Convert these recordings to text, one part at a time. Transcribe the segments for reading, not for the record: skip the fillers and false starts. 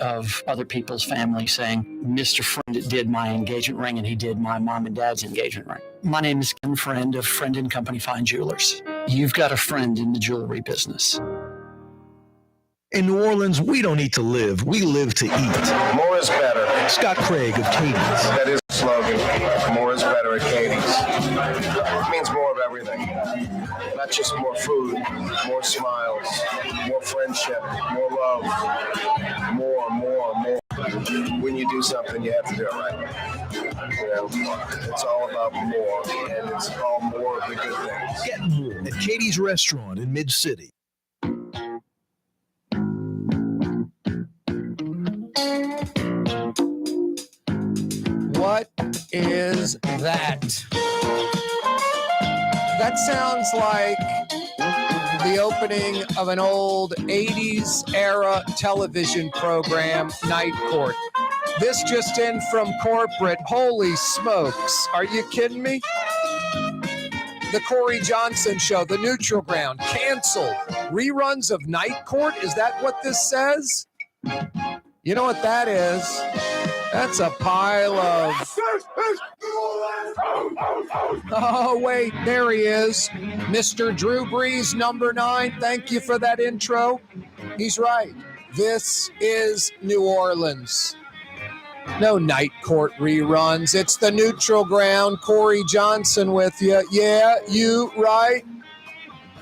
of other people's family saying, Mr. Friend did my engagement ring and he did my mom and dad's engagement ring. My name is Ken Friend of Friend and Company Fine Jewelers. You've got a friend in the jewelry business. In New Orleans, we don't eat to live. We live to eat. More is better. Scott Craig of Katie's. That is the slogan. More is better at Katie's. It means more of everything. Not just more food, more smiles, more friendship, more love, more. When you do something, you have to do it right. You know, it's all about more, and it's all more of the good things. Get more at Katie's Restaurant in Mid-City. What is that? That sounds like the opening of an old 80s era television program, Night Court. This just in from corporate. Holy smokes. Are you kidding me? The Corey Johnson Show, The Neutral Ground, canceled. Reruns of Night Court? Is that what this says? You know what that is? That's a pile of... Oh, wait, there he is. Mr. Drew Brees, number 9. Thank you for that intro. He's right. This is New Orleans. No Night Court reruns. It's The Neutral Ground. Corey Johnson with you. Yeah, you right.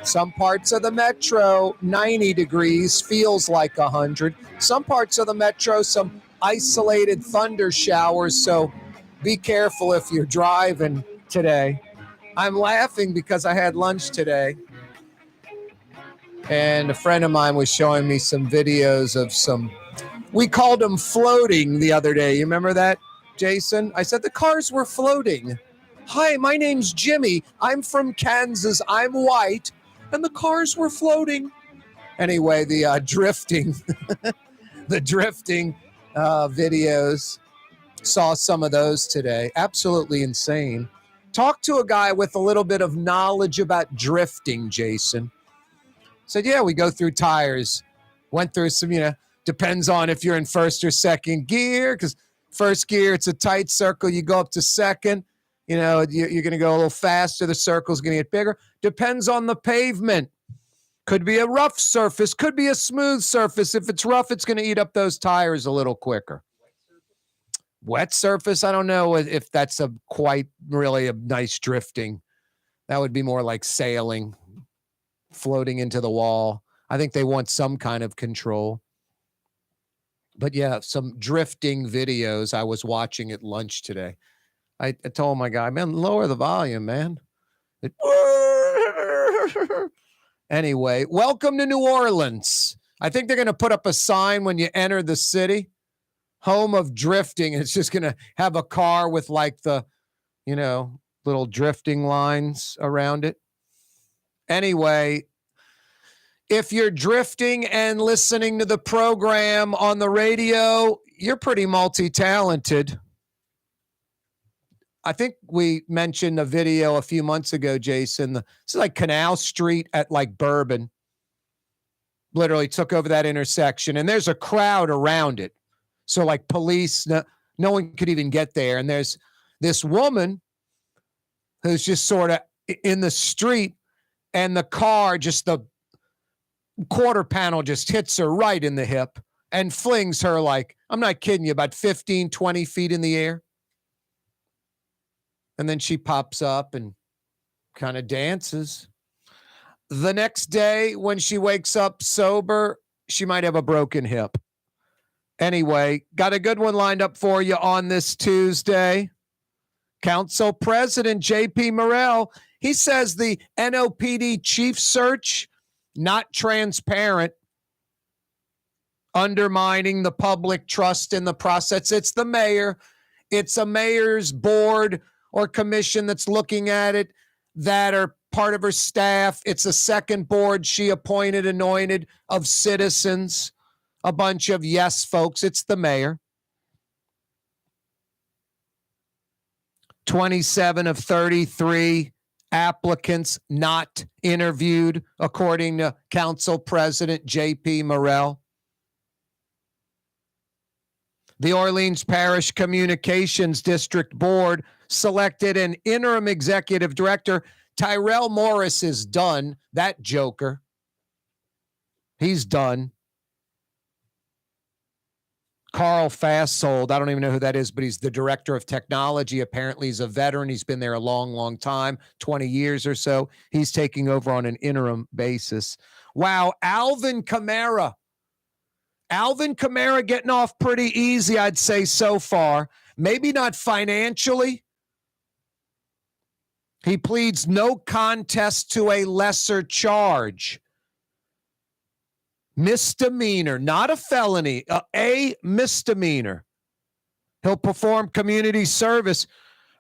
Some parts of the metro, 90 degrees, feels like 100. Some parts of the metro, some isolated thunder showers, so be careful if you're driving today. I'm laughing because I had lunch today, and a friend of mine was showing me some videos of some, we called them floating the other day. You remember that, Jason? I said the cars were floating. Hi, my name's Jimmy. I'm from Kansas. I'm white. And the cars were floating. Anyway, the drifting, the drifting videos, saw some of those today. Absolutely insane. Talk to a guy with a little bit of knowledge about drifting, Jason. Said, yeah, we go through tires. Went through some, depends on if you're in first or second gear, because first gear, it's a tight circle. You go up to second. You're going to go a little faster. The circle's going to get bigger. Depends on the pavement. Could be a rough surface. Could be a smooth surface. If it's rough, it's going to eat up those tires a little quicker. Wet surface, I don't know if that's quite really a nice drifting. That would be more like sailing, floating into the wall. I think they want some kind of control. But yeah, some drifting videos I was watching at lunch today. I told my guy, man, lower the volume, man. Anyway, welcome to New Orleans. I think they're going to put up a sign when you enter the city, home of drifting. And it's just going to have a car with like the, little drifting lines around it. Anyway, if you're drifting and listening to the program on the radio, you're pretty multi-talented. I think we mentioned a video a few months ago, Jason. This is like Canal Street at like Bourbon. Literally took over that intersection, and there's a crowd around it. So like police, no one could even get there. And there's this woman who's just sort of in the street, and the car, just the quarter panel just hits her right in the hip and flings her like, I'm not kidding you, about 15, 20 feet in the air. And then she pops up and kind of dances. The next day, when she wakes up sober, she might have a broken hip. Anyway, got a good one lined up for you on this Tuesday. Council President J.P. Morrell, he says the NOPD chief search, not transparent, undermining the public trust in the process. It's the mayor. It's a mayor's board or commission that's looking at it that are part of her staff. It's a second board she appointed, anointed of citizens, a bunch of yes folks. It's the mayor. 27 of 33 applicants not interviewed, according to Council President J.P. Morrell. The Orleans Parish Communications District Board selected an interim executive director. Tyrell Morris is done. That joker. He's done. Carl Fasold, I don't even know who that is, but he's the director of technology. Apparently, he's a veteran. He's been there a long, long time, 20 years or so. He's taking over on an interim basis. Wow, Alvin Kamara. Alvin Kamara getting off pretty easy, I'd say, so far. Maybe not financially. He pleads no contest to a lesser charge. Misdemeanor, not a felony, a misdemeanor. He'll perform community service.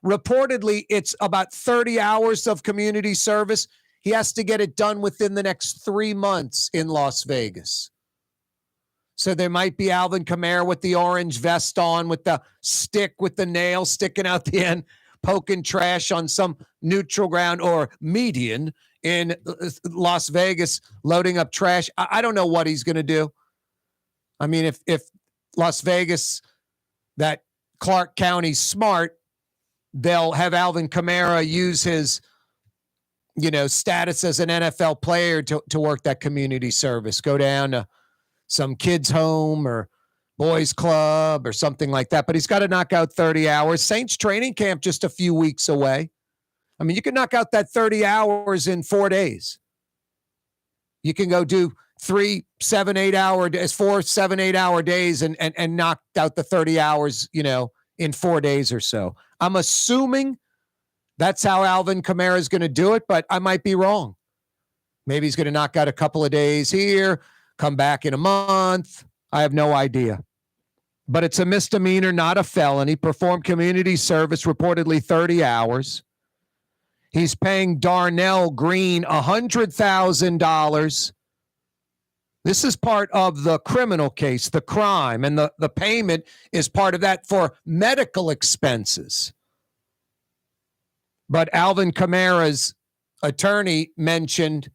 Reportedly, it's about 30 hours of community service. He has to get it done within the next 3 months in Las Vegas. So there might be Alvin Kamara with the orange vest on, with the stick with the nail sticking out the end, poking trash on some neutral ground or median in Las Vegas, loading up trash. I don't know what he's going to do. I mean, if Las Vegas, that Clark County's smart, they'll have Alvin Kamara use his, status as an NFL player to work that community service. Go down to some kids' home or boys' club or something like that. But he's got to knock out 30 hours. Saints training camp just a few weeks away. I mean, you can knock out that 30 hours in 4 days. You can go do 4, 7, 8 hour days and knock out the 30 hours, in 4 days or so. I'm assuming that's how Alvin Kamara is going to do it, but I might be wrong. Maybe he's going to knock out a couple of days here, come back in a month. I have no idea. But it's a misdemeanor, not a felony. Perform community service, reportedly 30 hours. He's paying Darnell Green $100,000. This is part of the criminal case, the crime, and the payment is part of that for medical expenses. But Alvin Kamara's attorney mentioned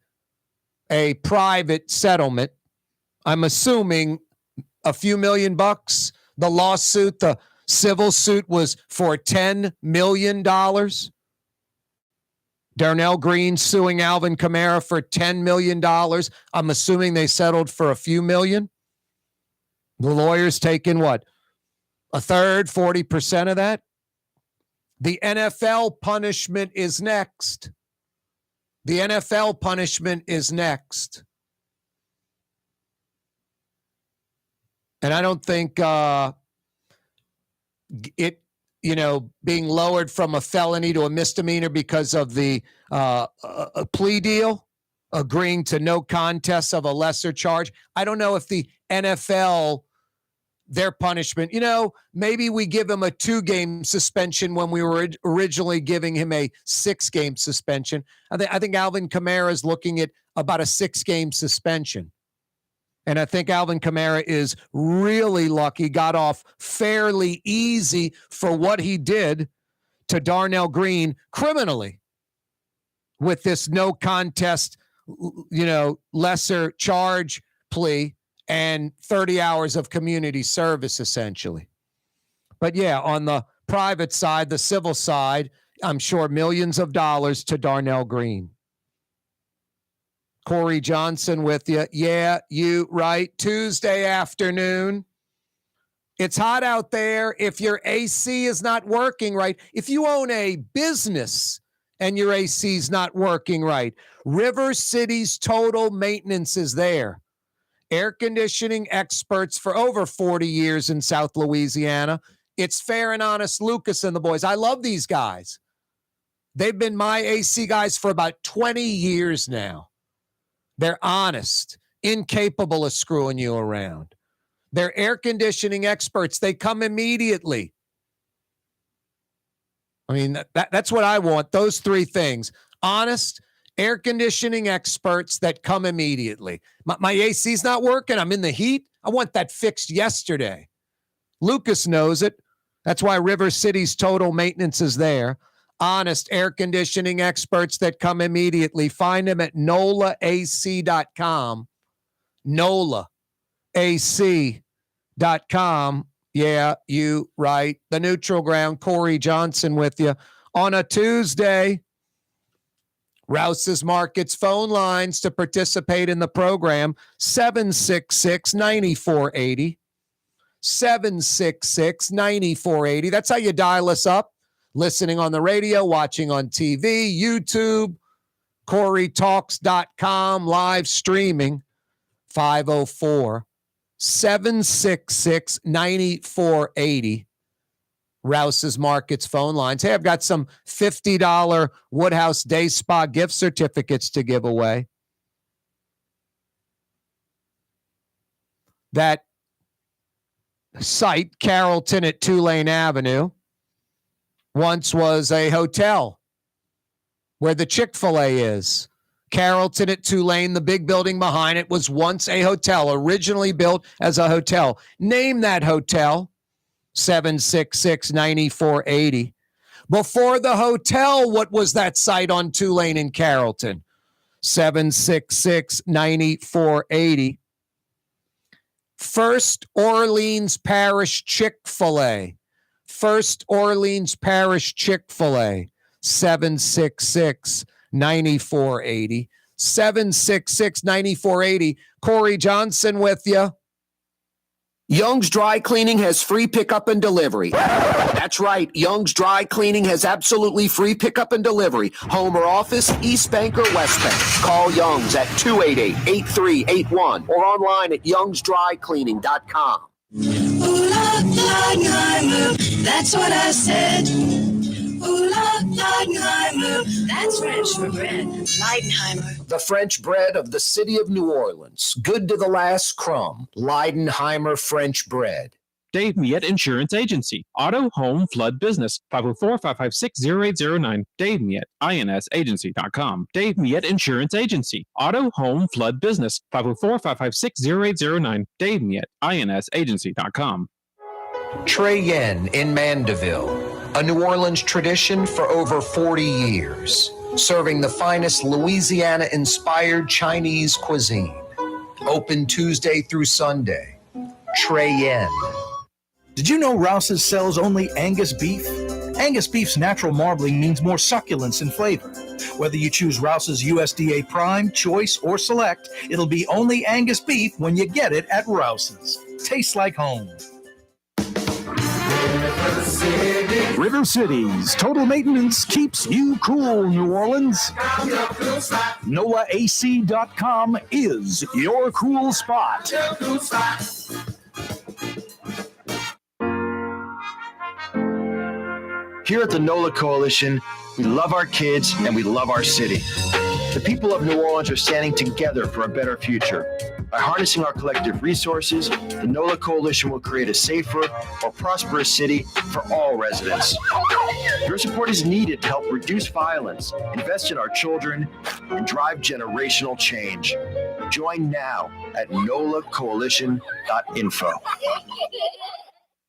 a private settlement. I'm assuming a few $1 million. The lawsuit, the civil suit, was for $10 million. Darnell Green suing Alvin Kamara for $10 million. I'm assuming they settled for a few million. The lawyer's taking what? A third, 40% of that? The NFL punishment is next. The NFL punishment is next. And I don't think being lowered from a felony to a misdemeanor because of the a plea deal, agreeing to no contest of a lesser charge. I don't know if the NFL, their punishment, maybe we give him a 2-game suspension when we were originally giving him a 6-game suspension. I think Alvin Kamara is looking at about a 6-game suspension. And I think Alvin Kamara is really lucky, got off fairly easy for what he did to Darnell Green criminally with this no contest, lesser charge plea and 30 hours of community service, essentially. But yeah, on the private side, the civil side, I'm sure millions of dollars to Darnell Green. Corey Johnson with you. Yeah, you right. Tuesday afternoon. It's hot out there. If your AC is not working right, if you own a business and your AC is not working right, River City's Total Maintenance is there. Air conditioning experts for over 40 years in South Louisiana. It's Fair and Honest Lucas and the boys. I love these guys. They've been my AC guys for about 20 years now. They're honest, incapable of screwing you around. They're air conditioning experts. They come immediately. I mean, that's what I want, those 3 things. Honest, air conditioning experts that come immediately. My AC's not working. I'm in the heat. I want that fixed yesterday. Lucas knows it. That's why River City's Total Maintenance is there. Honest air conditioning experts that come immediately. Find them at NOLAAC.com. NOLAAC.com. Yeah, you right. The neutral ground, Corey Johnson with you on a Tuesday. Rouse's Markets phone lines to participate in the program, 766-9480. 766-9480. That's how you dial us up. Listening on the radio, watching on TV, YouTube, KareTalks.com, live streaming, 504-766-9480. Rouse's Markets phone lines. Hey, I've got some $50 Woodhouse Day Spa gift certificates to give away. That site, Carrollton at Tulane Avenue, once was a hotel where the Chick-fil-A is. Carrollton at Tulane, the big building behind it, was once a hotel, originally built as a hotel. Name that hotel. 766-9480. Before the hotel, what was that site on Tulane and Carrollton? 766-9480. First Orleans Parish Chick-fil-A. First Orleans Parish Chick-fil-A. 766-9480. 766-9480. Corey Johnson with you. Young's Dry Cleaning has free pickup and delivery. That's right. Young's Dry Cleaning has absolutely free pickup and delivery. Home or office, East Bank or West Bank. Call Young's at 288-8381 or online at youngsdrycleaning.com. Ooh, that's what I said. Ooh, Leidenheimer. That's French for bread. Leidenheimer. The French bread of the city of New Orleans. Good to the last crumb. Leidenheimer French bread. Dave Miette Insurance Agency. Auto, home, flood, business. 504-556-0809. Dave Miette, INSagency.com. Dave Miette Insurance Agency. Auto, home, flood, business. 504-556-0809. Dave Miette, INSagency.com. Trey Yen in Mandeville. A New Orleans tradition for over 40 years. Serving the finest Louisiana-inspired Chinese cuisine. Open Tuesday through Sunday. Trey Yen. Did you know Rouse's sells only Angus beef? Angus beef's natural marbling means more succulence and flavor. Whether you choose Rouse's USDA Prime, Choice, or Select, it'll be only Angus beef when you get it at Rouse's. Tastes like home. River City's total maintenance keeps you cool, New Orleans. NOLAAC.com is your cool spot. Here at the NOLA Coalition, we love our kids and we love our city. The people of New Orleans are standing together for a better future. By harnessing our collective resources, the NOLA Coalition will create a safer, more prosperous city for all residents. Your support is needed to help reduce violence, invest in our children, and drive generational change. Join now at nolacoalition.info.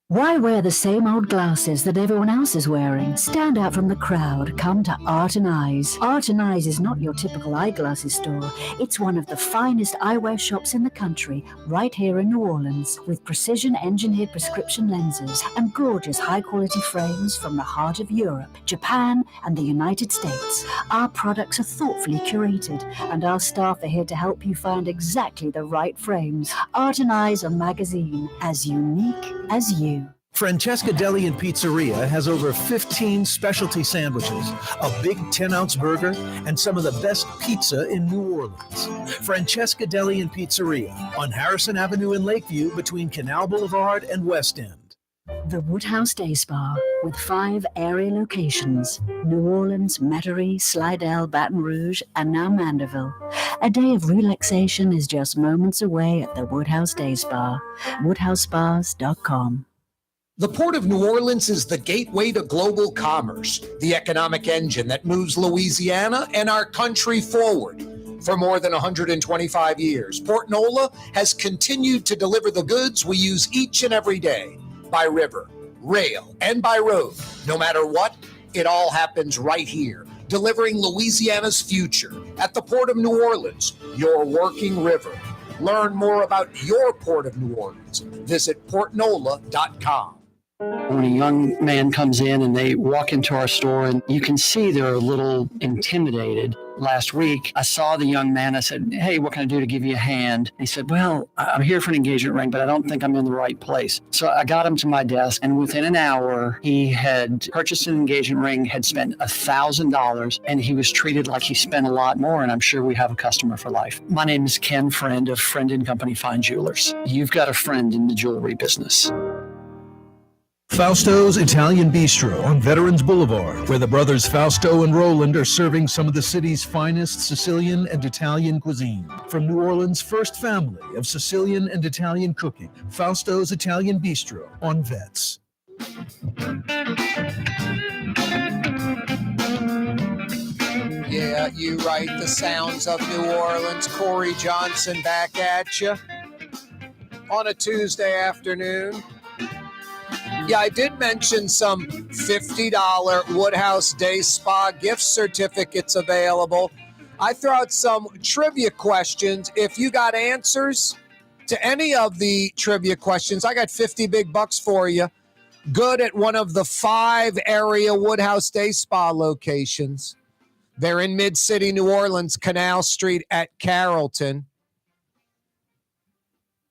Why wear the same old glasses that everyone else is wearing? Stand out from the crowd. Come to Art and Eyes. Art and Eyes is not your typical eyeglasses store. It's one of the finest eyewear shops in the country, right here in New Orleans, with precision-engineered prescription lenses and gorgeous high-quality frames from the heart of Europe, Japan, and the United States. Our products are thoughtfully curated, and our staff are here to help you find exactly the right frames. Art and Eyes, a magazine as unique as you. Francesca Deli and Pizzeria has over 15 specialty sandwiches, a big 10-ounce burger, and some of the best pizza in New Orleans. Francesca Deli and Pizzeria on Harrison Avenue in Lakeview between Canal Boulevard and West End. The Woodhouse Day Spa, with 5 area locations: New Orleans, Metairie, Slidell, Baton Rouge, and now Mandeville. A day of relaxation is just moments away at the Woodhouse Day Spa. WoodhouseSpas.com. The Port of New Orleans is the gateway to global commerce, the economic engine that moves Louisiana and our country forward. For more than 125 years, Port NOLA has continued to deliver the goods we use each and every day, by river, rail, and by road. No matter what, it all happens right here, delivering Louisiana's future at the Port of New Orleans, your working river. Learn more about your Port of New Orleans. Visit portnola.com. When a young man comes in and they walk into our store and you can see they're a little intimidated. Last week, I saw the young man. I said, "Hey, what can I do to give you a hand?" He said, "Well, I'm here for an engagement ring, but I don't think I'm in the right place." So I got him to my desk, and within an hour, he had purchased an engagement ring, had spent $1,000, and he was treated like he spent a lot more, and I'm sure we have a customer for life. My name is Ken Friend of Friend & Company Fine Jewelers. You've got a friend in the jewelry business. Fausto's Italian Bistro on Veterans Boulevard, where the brothers Fausto and Roland are serving some of the city's finest Sicilian and Italian cuisine. From New Orleans' first family of Sicilian and Italian cooking, Fausto's Italian Bistro on Vets. Yeah, you right. The sounds of New Orleans. Corey Johnson back at you on a Tuesday afternoon. Yeah, I did mention some $50 Woodhouse Day Spa gift certificates available. I throw out some trivia questions. If you got answers to any of the trivia questions, I got 50 big bucks for you. Good at one of the 5 area Woodhouse Day Spa locations. They're in Mid-City, New Orleans, Canal Street at Carrollton.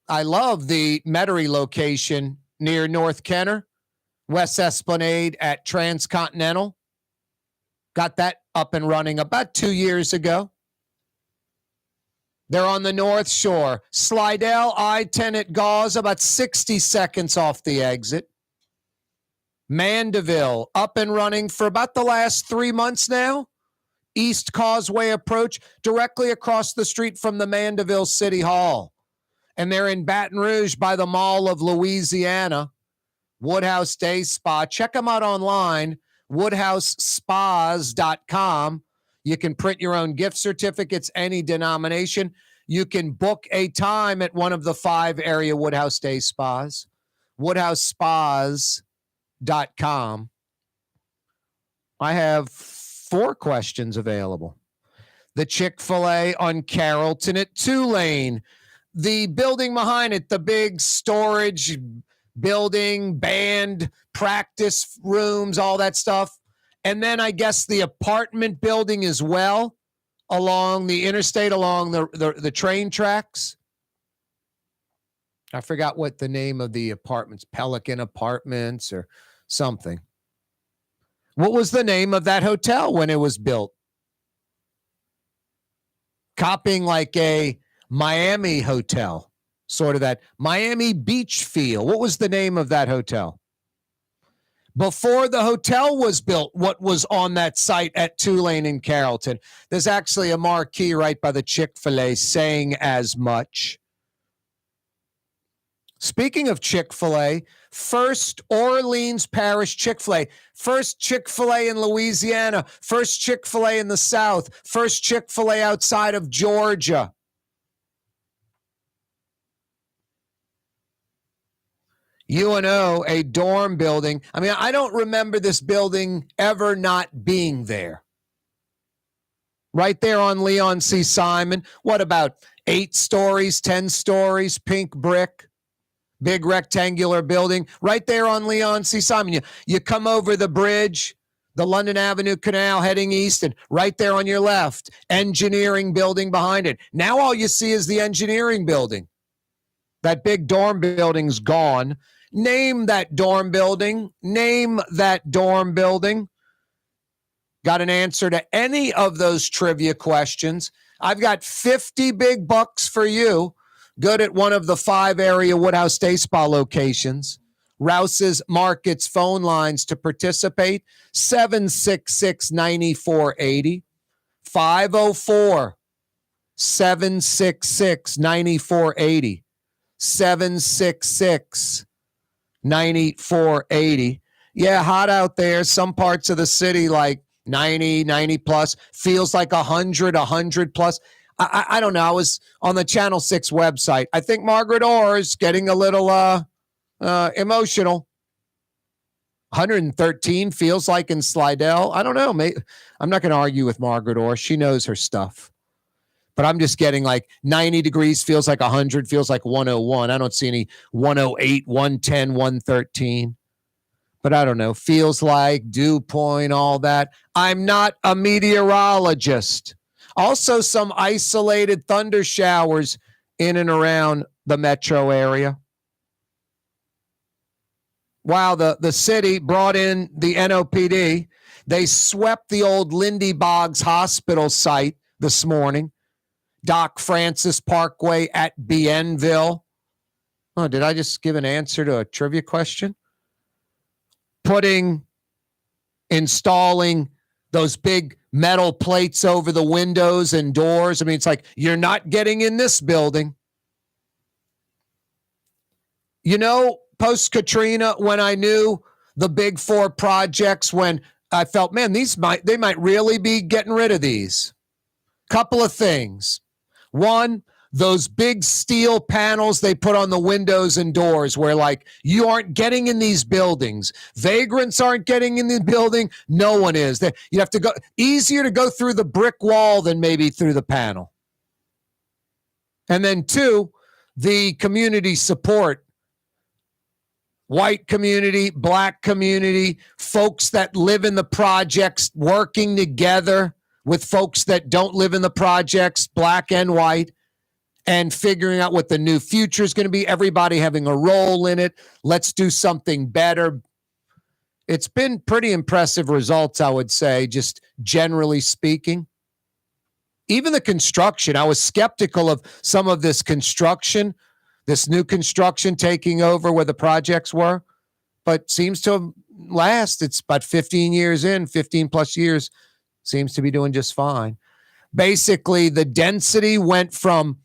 I love the Metairie location near North Kenner, West Esplanade at Transcontinental. Got that up and running about 2 years ago. They're on the North Shore. Slidell, I-10 at Gauze, about 60 seconds off the exit. Mandeville, up and running for about the last 3 months now. East Causeway approach, directly across the street from the Mandeville City Hall. And they're in Baton Rouge by the Mall of Louisiana. Woodhouse Day Spa. Check them out online, woodhousespas.com. You can print your own gift certificates, any denomination. You can book a time at one of the 5 area Woodhouse Day Spas, woodhousespas.com. I have 4 questions available. The Chick-fil-A on Carrollton at Tulane. The building behind it, the big storage building, band, practice rooms, all that stuff. And then I guess the apartment building as well along the interstate, along the train tracks. I forgot what the name of the apartments, Pelican Apartments or something. What was the name of that hotel when it was built? Copying like a Miami hotel, sort of that Miami Beach feel. What was the name of that hotel? Before the hotel was built, what was on that site at Tulane and Carrollton? There's actually a marquee right by the Chick-fil-A saying as much. Speaking of Chick-fil-A, First Orleans Parish Chick-fil-A, first Chick-fil-A in Louisiana, first Chick-fil-A in the South, first Chick-fil-A outside of Georgia. UNO, a dorm building. I mean, I don't remember this building ever not being there. Right there on Leon C. Simon. What about 8 stories, 10 stories, pink brick, big rectangular building right there on Leon C. Simon. You come over the bridge, the London Avenue Canal heading east, and right there on your left, engineering building behind it. Now all you see is the engineering building. That big dorm building's gone. Name that dorm building. Name that dorm building. Got an answer to any of those trivia questions? I've got 50 big bucks for you. Good at one of the 5 area Woodhouse Day Spa locations. Rouse's Markets phone lines to participate, 766-9480, 504-766-9480, 766-9480. Yeah, hot out there. Some parts of the city like 90 plus. Feels like 100 plus. I don't know. I was on the Channel 6 website. I think Margaret Orr is getting a little emotional. 113 feels like in Slidell. I don't know. I'm not going to argue with Margaret Orr. She knows her stuff. But I'm just getting like 90 degrees feels like 100, feels like 101. I don't see any 108, 110, 113. But I don't know. Feels like, dew point, all that. I'm not a meteorologist. Also, some isolated thunder showers in and around the metro area. Wow, the city brought in the NOPD. They swept the old Lindy Boggs Hospital site this morning. Doc Francis Parkway at Bienville. Oh, did I just give an answer to a trivia question? Installing those big metal plates over the windows and doors. I mean, it's like, you're not getting in this building. You know, post-Katrina, when I knew the big four projects, when I felt, man, they might really be getting rid of these. Couple of things. One, those big steel panels they put on the windows and doors where, like, you aren't getting in these buildings. Vagrants aren't getting in the building. No one is. You have to go, easier to go through the brick wall than maybe through the panel. And then two, the community support. White community, black community, folks that live in the projects working together with folks that don't live in the projects, black and white, and figuring out what the new future is going to be, everybody having a role in it. Let's do something better. It's been pretty impressive results, I would say, just generally speaking. Even the construction, I was skeptical of some of this construction, this new construction taking over where the projects were, but seems to last. It's about 15 years in, 15 plus years, seems to be doing just fine. Basically, the density went from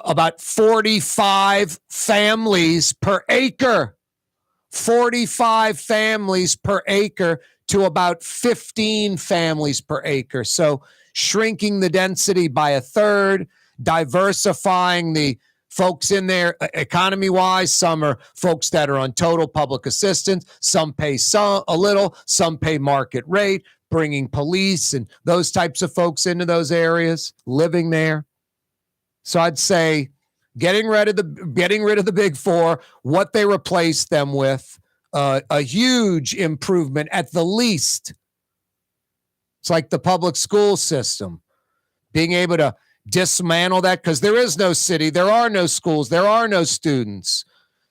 about 45 families per acre, 45 families per acre to about 15 families per acre. So shrinking the density by a third, diversifying the folks in there economy-wise. Some are folks that are on total public assistance. Some pay a little, some pay market rate, bringing police and those types of folks into those areas, living there. So I'd say getting rid of the big four, what they replaced them with, a huge improvement at the least. It's like the public school system, being able to dismantle that, because there is no city, there are no schools, there are no students.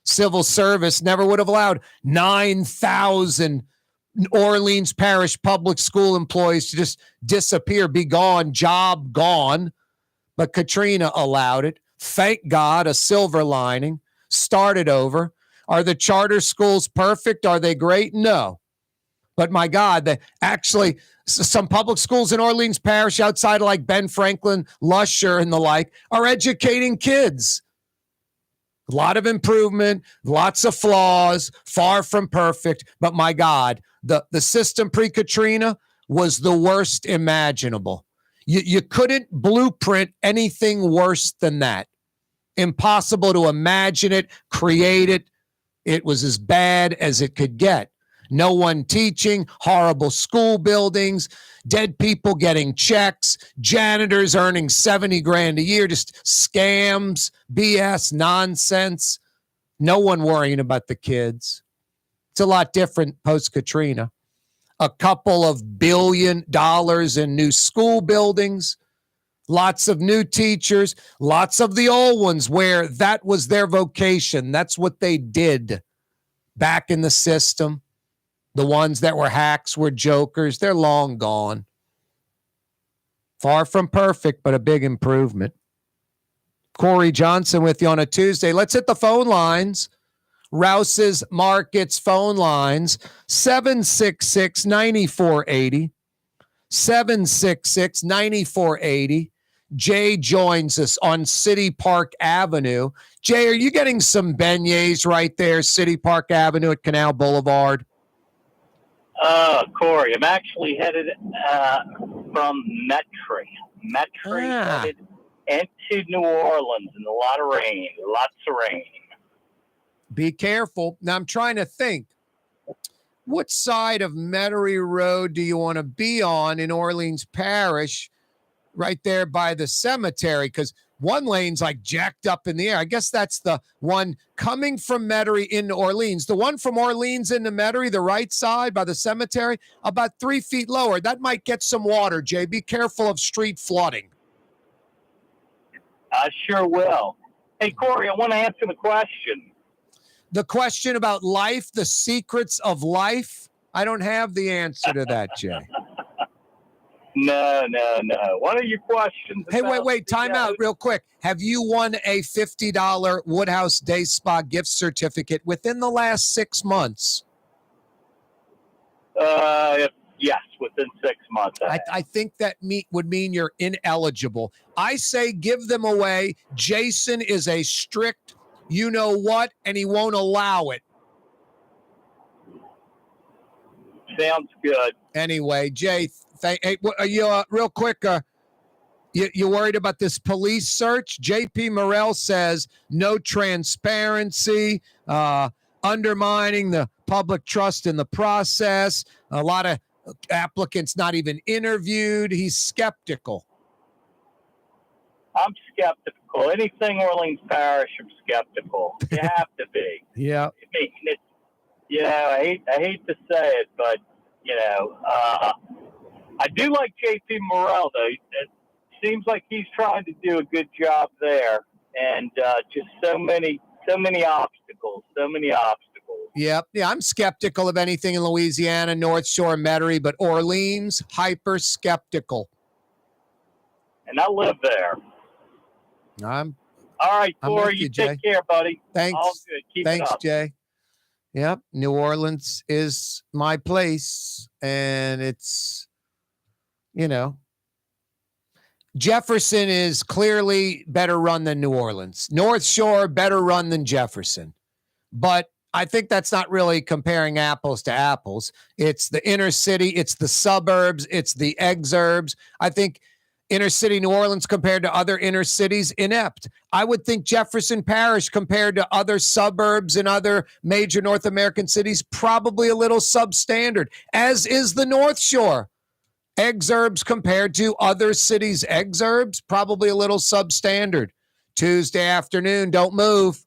Civil service never would have allowed 9,000 Orleans Parish public school employees to just disappear, be gone, job gone. But Katrina allowed it. Thank God, a silver lining. Started over. Are the charter schools perfect? Are they great? No. But my God, actually, some public schools in Orleans Parish outside of like Ben Franklin, Lusher, and the like are educating kids. A lot of improvement, lots of flaws, far from perfect. But my God, the system pre-Katrina was the worst imaginable. You couldn't blueprint anything worse than that. Impossible to imagine it, create it. It was as bad as it could get. No one teaching, horrible school buildings, dead people getting checks, janitors earning $70,000 a year, just scams, BS, nonsense. No one worrying about the kids. It's a lot different post-Katrina. A couple of $1 billion in new school buildings, lots of new teachers, lots of the old ones where that was their vocation. That's what they did back in the system. The ones that were hacks were jokers. They're long gone. Far from perfect, but a big improvement. Corey Johnson with you on a Tuesday. Let's hit the phone lines. Rouse's Markets phone lines, 766-9480, 766-9480. Jay joins us on City Park Avenue. Jay, are you getting some beignets right there, City Park Avenue at Canal Boulevard? Corey, I'm actually headed from Metry. Headed into New Orleans in a lot of rain, lots of rain. Be careful. Now, I'm trying to think. What side of Metairie Road do you want to be on in Orleans Parish? right there by the cemetery, because one lane's like jacked up in the air. I guess that's the one coming from Metairie into Orleans. The one from Orleans into Metairie, the right side by the cemetery, about 3 feet lower. That might get some water, Jay. Be careful of street flooding. I sure will. Hey, Corey, I want to answer the question. The question about life, the secrets of life? I don't have the answer to that, Jay. No. What are your questions? Hey, wait. Time out real quick. Have you won a $50 Woodhouse Day Spa gift certificate within the last 6 months? Yes, within 6 months. I think that would mean you're ineligible. I say give them away. Jason is a strict you-know-what, and he won't allow it. Sounds good. Anyway, Jay, hey, real quick, you worried about this police search? JP Morrell says no transparency, undermining the public trust in the process. A lot of applicants not even interviewed. He's skeptical. I'm skeptical. Anything Orleans Parish, I'm skeptical. You have to be. Yeah. I mean, I hate to say it, but I do like JP Morrell, though. It seems like he's trying to do a good job there, and just so many obstacles. Yeah, I'm skeptical of anything in Louisiana, North Shore, Metairie, but Orleans, hyper skeptical. And I live there. All right, Corey, you take care, buddy. Thanks. All good. Keep Thanks, it up. Jay. Yep, New Orleans is my place, and it's, Jefferson is clearly better run than New Orleans. North Shore, better run than Jefferson. But I think that's not really comparing apples to apples. It's the inner city, it's the suburbs, it's the exurbs. I think inner city New Orleans compared to other inner cities, inept. I would think Jefferson Parish compared to other suburbs and other major North American cities, probably a little substandard, as is the North Shore. Exurbs compared to other cities' exurbs, probably a little substandard. Tuesday afternoon, don't move.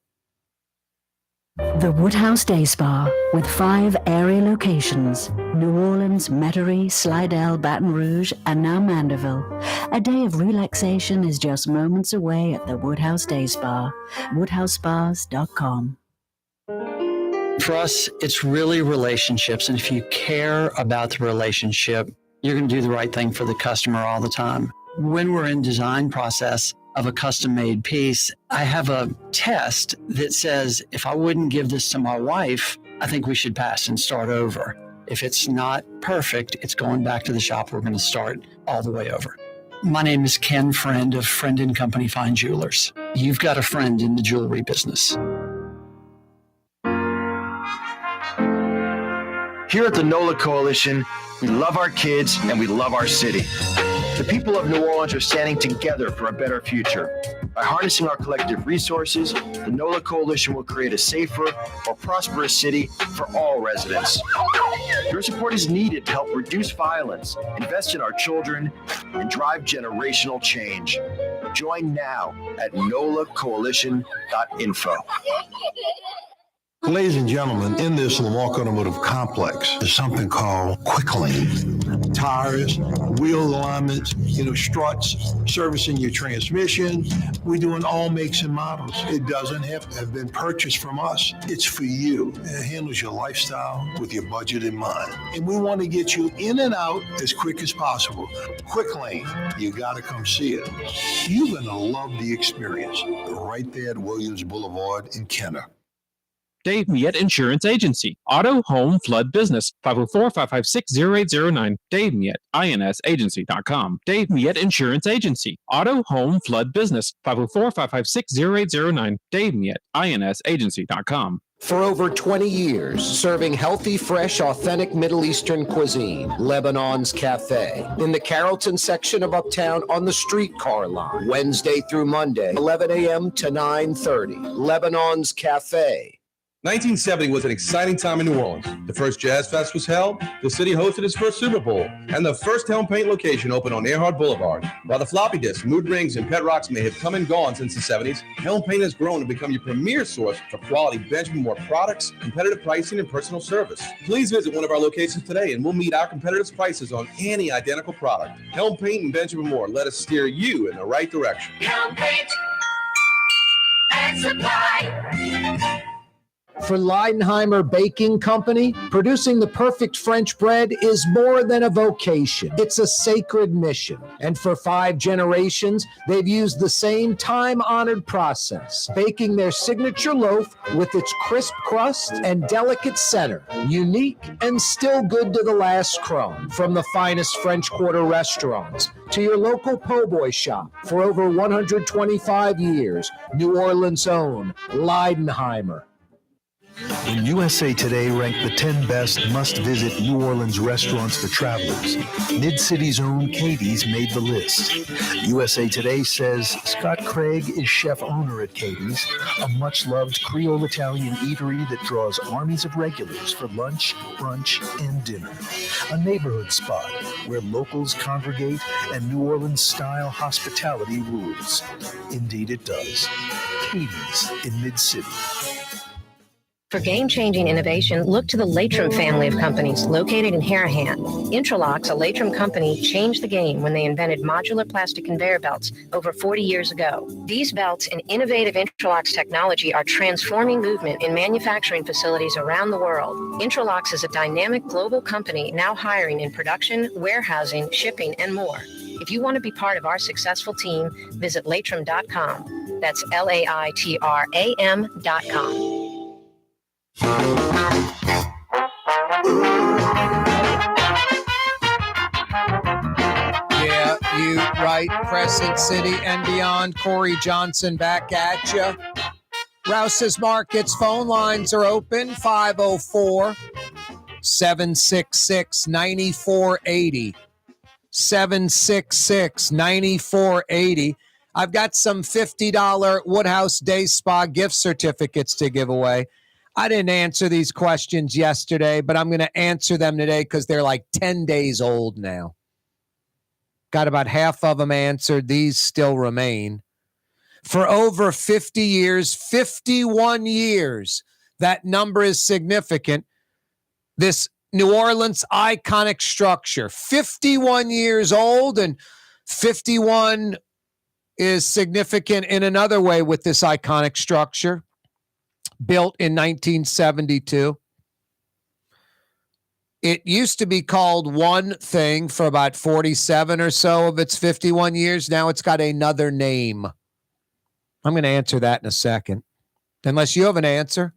The Woodhouse Day Spa, with 5 area locations: New Orleans, Metairie, Slidell, Baton Rouge, and now Mandeville. A day of relaxation is just moments away at the Woodhouse Day Spa. WoodhouseSpas.com. For us, it's really relationships. And if you care about the relationship, you're going to do the right thing for the customer all the time. When we're in design process of a custom-made piece, I have a test that says, if I wouldn't give this to my wife, I think we should pass and start over. If it's not perfect, it's going back to the shop. We're going to start all the way over. My name is Ken Friend of Friend & Company Fine Jewelers. You've got a friend in the jewelry business. Here at the NOLA Coalition, we love our kids and we love our city. The people of New Orleans are standing together for a better future. By harnessing our collective resources, the NOLA Coalition will create a safer, more prosperous city for all residents. Your support is needed to help reduce violence, invest in our children, and drive generational change. Join now at nolacoalition.info. Ladies and gentlemen, in this Lamar Automotive Complex is something called Quick Lane. Tires, wheel alignments, struts, servicing your transmission. We're doing all makes and models. It doesn't have to have been purchased from us. It's for you. It handles your lifestyle with your budget in mind. And we want to get you in and out as quick as possible. Quick Lane, you got to come see it. You're going to love the experience right there at Williams Boulevard in Kenner. Dave Miette Insurance Agency. Auto, home, flood, business. 504-556-0809. Dave Miette, INSagency.com. Dave Miette Insurance Agency. Auto, home, flood, business. 504-556-0809. Dave Miette, INSagency.com. For over 20 years, serving healthy, fresh, authentic Middle Eastern cuisine, Lebanon's Cafe. In the Carrollton section of Uptown on the streetcar line. Wednesday through Monday, 11 a.m. to 9:30. Lebanon's Cafe. 1970 was an exciting time in New Orleans. The first Jazz Fest was held, the city hosted its first Super Bowl, and the first Helm Paint location opened on Earhart Boulevard. While the floppy disks, mood rings, and pet rocks may have come and gone since the 70s, Helm Paint has grown to become your premier source for quality Benjamin Moore products, competitive pricing, and personal service. Please visit one of our locations today and we'll meet our competitors' prices on any identical product. Helm Paint and Benjamin Moore, let us steer you in the right direction. Helm Paint and Supply. For Leidenheimer Baking Company, producing the perfect French bread is more than a vocation. It's a sacred mission. And for 5 generations, they've used the same time-honored process, baking their signature loaf with its crisp crust and delicate center, unique and still good to the last crumb. From the finest French Quarter restaurants to your local po' boy shop, for over 125 years, New Orleans' own Leidenheimer. When USA Today ranked the 10 best must-visit New Orleans restaurants for travelers, Mid-City's own Katie's made the list. USA Today says Scott Craig is chef-owner at Katie's, a much-loved Creole Italian eatery that draws armies of regulars for lunch, brunch, and dinner. A neighborhood spot where locals congregate and New Orleans-style hospitality rules. Indeed it does. Katie's in Mid-City. For game-changing innovation, look to the Latrim family of companies located in Harahan. Intralocks, a Latrim company, changed the game when they invented modular plastic conveyor belts over 40 years ago. These belts and innovative Intralocks technology are transforming movement in manufacturing facilities around the world. Intralocks is a dynamic global company now hiring in production, warehousing, shipping, and more. If you want to be part of our successful team, visit Latrim.com. That's LAITRAM.com. Yeah, you right. Crescent City and beyond. Corey Johnson back at you. Rouse's Markets phone lines are open. 504-766-9480. 766-9480. I've got some $50 Woodhouse Day Spa gift certificates to give away. I didn't answer these questions yesterday, but I'm going to answer them today because they're like 10 days old now. Got about half of them answered. These still remain. For over 50 years, 51 years, that number is significant. This New Orleans iconic structure, 51 years old, and 51 is significant in another way with this iconic structure. Built in 1972. It used to be called one thing for about 47 or so of its 51 years. Now it's got another name. I'm going to answer that in a second. Unless you have an answer.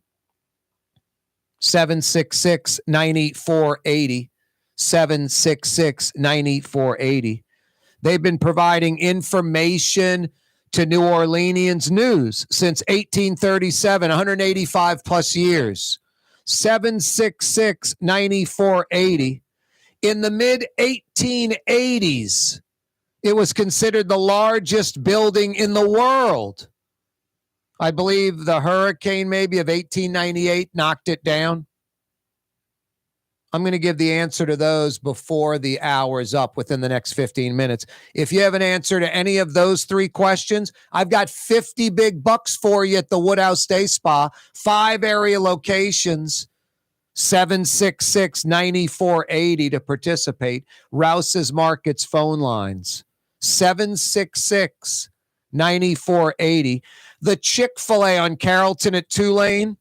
766-9480. 766-9480. They've been providing information to New Orleanians news since 1837, 185 plus years. 766-9480. In the mid-1880s, it was considered the largest building in the world. I believe the hurricane maybe of 1898 knocked it down. I'm going to give the answer to those before the hour is up within the next 15 minutes. If you have an answer to any of those 3 questions, I've got 50 big bucks for you at the Woodhouse Day Spa, 5 area locations, 766-9480 to participate. Rouse's Markets phone lines, 766-9480. The Chick-fil-A on Carrollton at Tulane,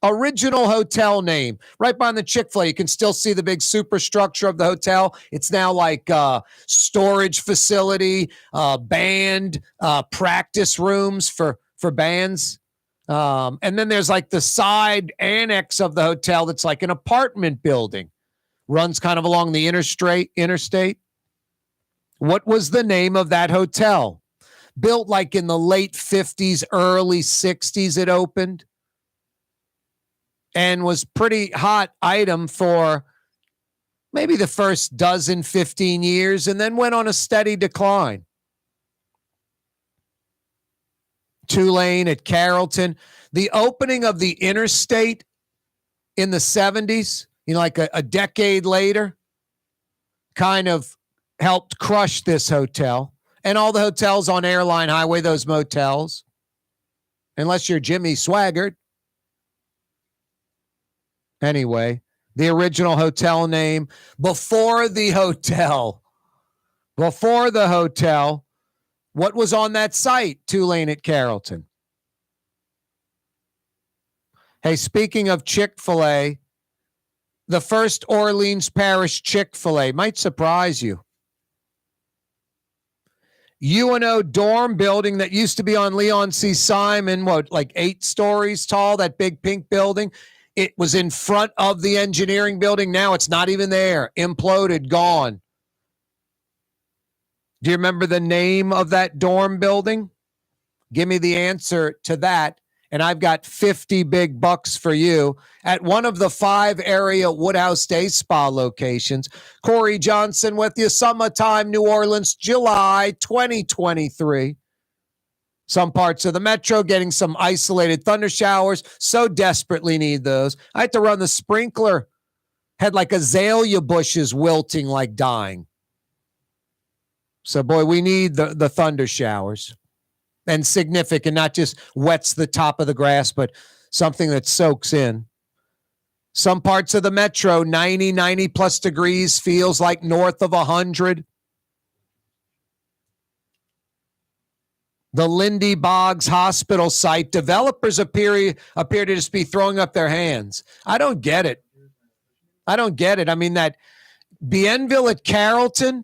original hotel name. Right behind the Chick-fil-A, you can still see the big superstructure of the hotel. It's now like storage facility, band, practice rooms for bands. And then there's like the side annex of the hotel that's like an apartment building. Runs kind of along the interstate. What was the name of that hotel? Built like in the late 50s, early 60s it opened. And was pretty hot item for maybe the first 15 years, and then went on a steady decline. Tulane at Carrollton. The opening of the interstate in the 70s, like a decade later, kind of helped crush this hotel. And all the hotels on Airline Highway, those motels, unless you're Jimmy Swaggart. Anyway, the original hotel name before the hotel, what was on that site? Tulane at Carrollton. Hey, speaking of Chick-fil-A, the first Orleans Parish Chick-fil-A might surprise you. UNO dorm building that used to be on Leon C. Simon, like 8 stories tall, that big pink building. It was in front of the engineering building. Now it's not even there. Imploded, gone. Do you remember the name of that dorm building? Give me the answer to that, and I've got 50 big bucks for you at one of the 5 area Woodhouse Day Spa locations. Corey Johnson with you. Summertime, New Orleans, July 2023. Some parts of the metro getting some isolated thunder showers. So desperately need those. I had to run the sprinkler. Had like azalea bushes wilting like dying. So, boy, we need the thunder showers. And significant, not just wets the top of the grass, but something that soaks in. Some parts of the metro, 90 plus degrees, feels like north of 100. The Lindy Boggs Hospital site, developers appear to just be throwing up their hands. I don't get it. I mean, that Bienville at Carrollton,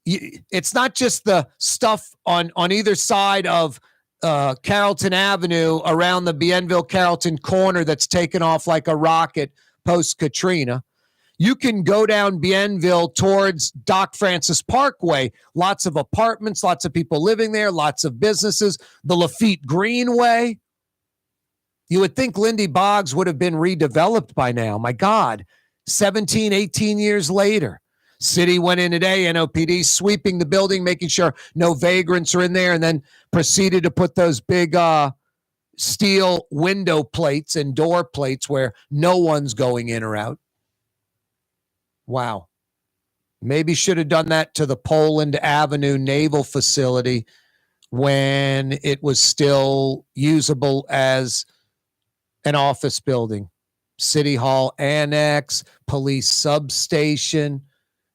it's not just the stuff on either side of Carrollton Avenue around the Bienville-Carrollton corner that's taken off like a rocket post-Katrina. You can go down Bienville towards Doc Francis Parkway. Lots of apartments, lots of people living there, lots of businesses. The Lafitte Greenway. You would think Lindy Boggs would have been redeveloped by now. My God, 17, 18 years later. City went in today, NOPD, sweeping the building, making sure no vagrants are in there, and then proceeded to put those big steel window plates and door plates where no one's going in or out. Wow. Maybe should have done that to the Poland Avenue Naval Facility when it was still usable as an office building. City Hall Annex, police substation.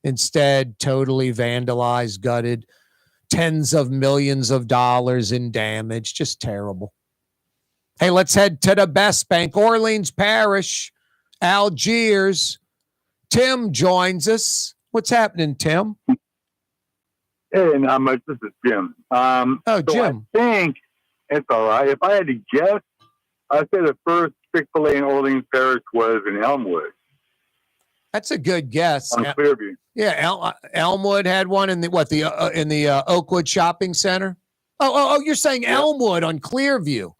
Instead, totally vandalized, gutted, tens of millions of dollars in damage. Just terrible. Hey, let's head to the best bank, Orleans Parish, Algiers. Tim joins us. What's happening, Tim? Hey, not much. This is Jim. Jim. I think it's all right. If I had to guess, I'd say the first Chick-fil-A in Orleans Parish was in Elmwood. That's a good guess. On Clearview. Yeah, Elmwood had one in the Oakwood Shopping Center. Oh, you're saying yep. Elmwood on Clearview.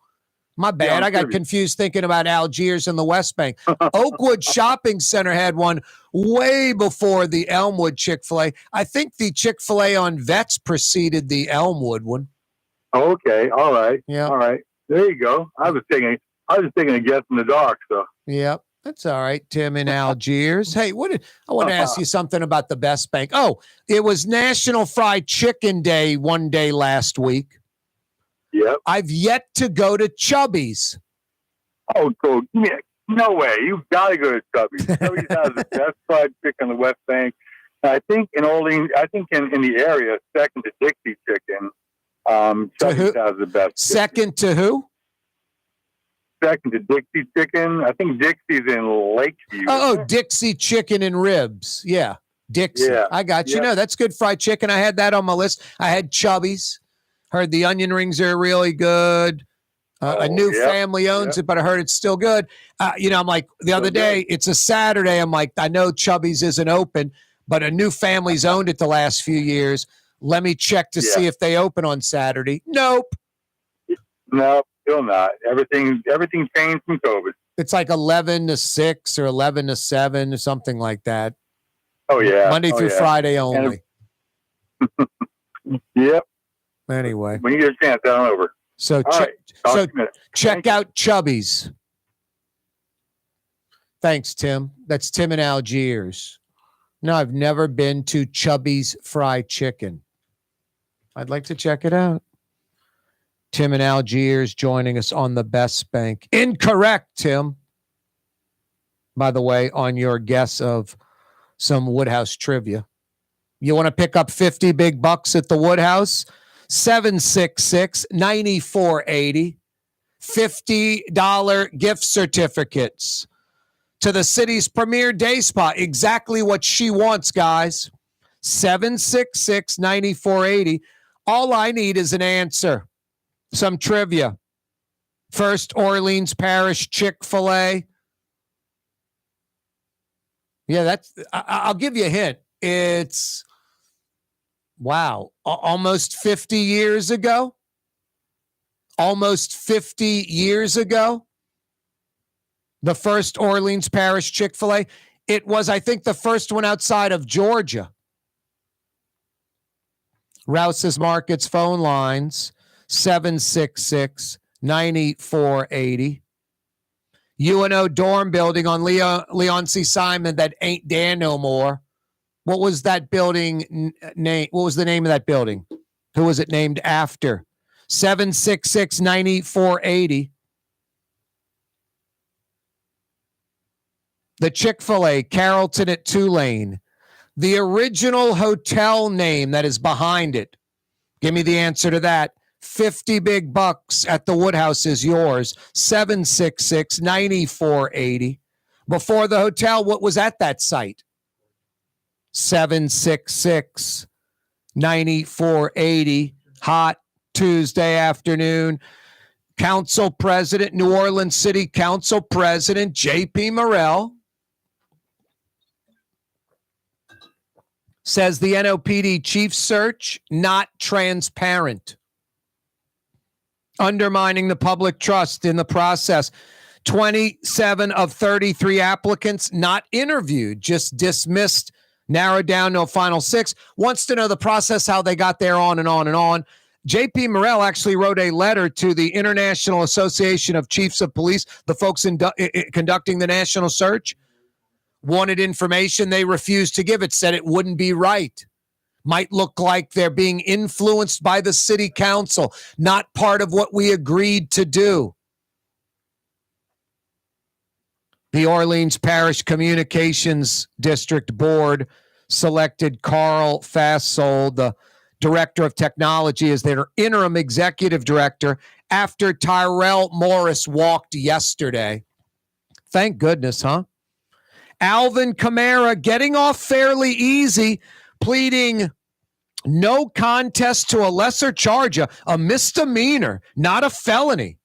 My bad. I got confused thinking about Algiers and the West Bank. Oakwood Shopping Center had one way before the Elmwood Chick-fil-A. I think the Chick-fil-A on Vets preceded the Elmwood one. Okay. All right. Yeah. All right. There you go. I was taking a guess in the dark. So. Yep. That's all right, Tim in Algiers. Hey, I want to ask you something about the Best Bank. Oh, it was National Fried Chicken Day one day last week. Yep. I've yet to go to Chubby's. Oh, cool. No way. You've got to go to Chubby's. Chubby's has the best fried chicken on the West Bank. I think in Orleans, in the area, second to Dixie Chicken. Chubby's has the best. Second to who? Second to Dixie Chicken. I think Dixie's in Lakeview. Oh, Dixie Chicken and Ribs. Yeah, Dixie. Yeah. I got you. No, that's good fried chicken. I had that on my list. I had Chubby's. Heard the onion rings are really good. A new family owns it, but I heard it's still good. I'm like, the other day, it's a Saturday. I'm like, I know Chubby's isn't open, but a new family's owned it the last few years. Let me check to see if they open on Saturday. Nope. Nope. Still not. Everything changed from COVID. It's like 11 to 6 or 11 to 7 or something like that. Oh, yeah. Monday through Friday only. Yep. Anyway. When you get a chance, down over. So, check out Chubby's. Thanks, Tim. That's Tim in Algiers. No, I've never been to Chubby's Fried Chicken. I'd like to check it out. Tim in Algiers joining us on the Best Bank. Incorrect, Tim. By the way, on your guess of some Woodhouse trivia. You want to pick up 50 big bucks at the Woodhouse? 766-9480. $50 gift certificates to the city's premier day spa. Exactly what she wants, guys. 766-9480. All I need is an answer. Some trivia. First Orleans Parish Chick-fil-A. Yeah, I'll give you a hint. It's, wow, almost 50 years ago. Almost 50 years ago. The first Orleans Parish Chick-fil-A. It was, I think, the first one outside of Georgia. Rouse's Markets phone lines, 766-9480. UNO dorm building on Leon C. Simon that ain't there no more. What was that building name? What was the name of that building? Who was it named after? 766-9480. The Chick-fil-A, Carrollton at Tulane. The original hotel name that is behind it. Give me the answer to that. 50 big bucks at the Woodhouse is yours. 766-9480. Before the hotel, what was at that site? 766-9480. Hot Tuesday afternoon. Council President, New Orleans City Council President, J.P. Morrell, says the NOPD chief search not transparent, undermining the public trust in the process. 27 of 33 applicants not interviewed, just dismissed, narrowed down to a final 6. Wants to know the process, how they got there, on and on and on. J.P. Morrell actually wrote a letter to the International Association of Chiefs of Police, the folks conducting the national search. Wanted information, they refused to give it, said it wouldn't be right. Might look like they're being influenced by the city council, not part of what we agreed to do. The Orleans Parish Communications District Board selected Carl Fasold, the Director of Technology, as their interim executive director after Tyrell Morris walked yesterday. Thank goodness, huh? Alvin Kamara getting off fairly easy, pleading no contest to a lesser charge, a misdemeanor, not a felony.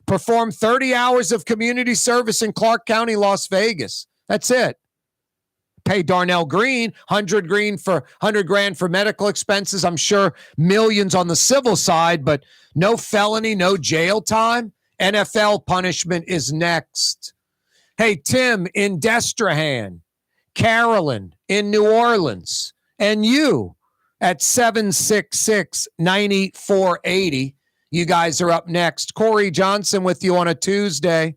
Performed 30 hours of community service in Clark County, Las Vegas. That's it. Pay Darnell Green $100 grand for medical expenses. I'm sure millions on the civil side, but no felony, no jail time. NFL punishment is next. Hey, Tim in Destrehan, Carolyn in New Orleans, and you at 766-9480. You guys are up next. Corey Johnson with you on a Tuesday.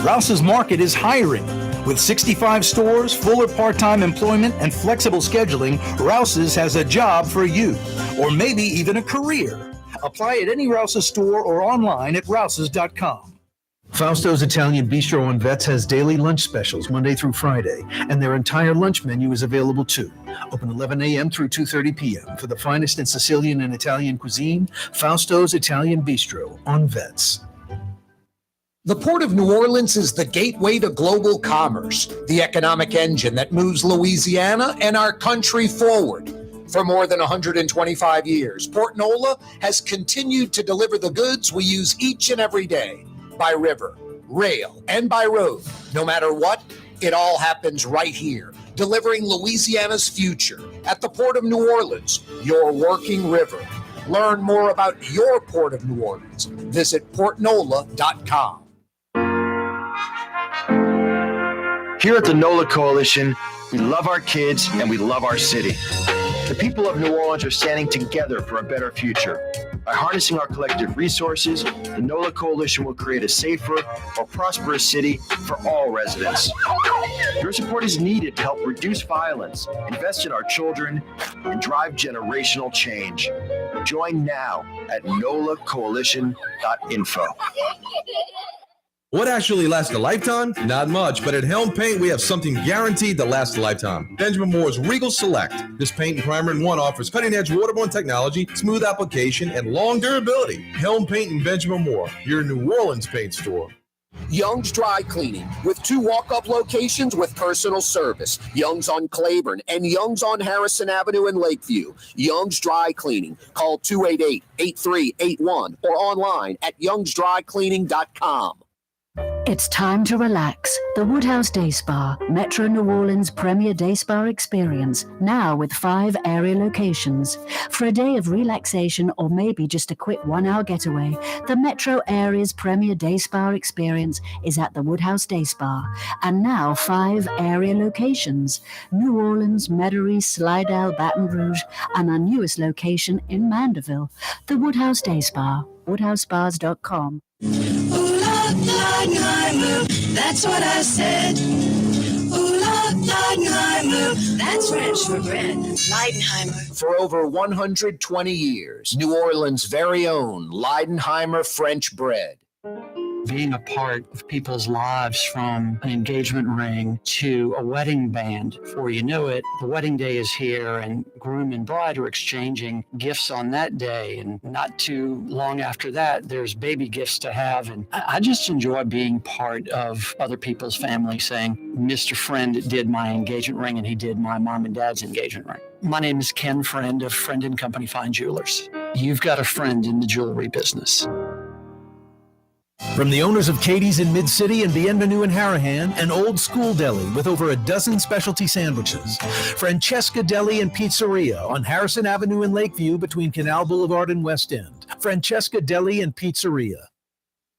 Rouse's Market is hiring. With 65 stores, full or part-time employment, and flexible scheduling, Rouse's has a job for you, or maybe even a career. Apply at any Rouse's store or online at rouses.com. Fausto's Italian Bistro on Vets has daily lunch specials Monday through Friday, and their entire lunch menu is available too. Open 11 a.m. through 2:30 p.m. For the finest in Sicilian and Italian cuisine, Fausto's Italian Bistro on Vets. The Port of New Orleans is the gateway to global commerce, the economic engine that moves Louisiana and our country forward. For more than 125 years, Port NOLA has continued to deliver the goods we use each and every day. By river, rail, and by road. No matter what, it all happens right here, delivering Louisiana's future at the Port of New Orleans, your working river. Learn more about your Port of New Orleans. Visit portnola.com. Here at the NOLA Coalition, we love our kids and we love our city. The people of New Orleans are standing together for a better future. By harnessing our collective resources, the NOLA Coalition will create a safer, more prosperous city for all residents. Your support is needed to help reduce violence, invest in our children, and drive generational change. Join now at nolacoalition.info. What actually lasts a lifetime? Not much, but at Helm Paint, we have something guaranteed to last a lifetime. Benjamin Moore's Regal Select. This paint and primer in one offers cutting-edge waterborne technology, smooth application, and long durability. Helm Paint and Benjamin Moore, your New Orleans paint store. Young's Dry Cleaning, with 2 walk-up locations with personal service. Young's on Claiborne and Young's on Harrison Avenue in Lakeview. Young's Dry Cleaning. Call 288-8381 or online at youngsdrycleaning.com. It's time to relax. The Woodhouse Day Spa, Metro New Orleans' premier day spa experience, now with 5 area locations. For a day of relaxation or maybe just a quick 1-hour getaway, the Metro area's premier day spa experience is at the Woodhouse Day Spa. And now 5 area locations: New Orleans, Metairie, Slidell, Baton Rouge, and our newest location in Mandeville. The Woodhouse Day Spa, woodhousespas.com. That's what I said. Ooh, Leidenheimer. That's French for bread. Leidenheimer. For over 120 years, New Orleans' very own Leidenheimer French bread. Being a part of people's lives, from an engagement ring to a wedding band. Before you know it, the wedding day is here and groom and bride are exchanging gifts on that day. And not too long after that, there's baby gifts to have. And I just enjoy being part of other people's family, saying, Mr. Friend did my engagement ring and he did my mom and dad's engagement ring. My name is Ken Friend of Friend & Company Fine Jewelers. You've got a friend in the jewelry business. From the owners of Katie's in Mid-City and Bienvenue in Harahan, an old school deli with over a dozen specialty sandwiches. Francesca Deli and Pizzeria on Harrison Avenue in Lakeview between Canal Boulevard and West End. Francesca Deli and Pizzeria.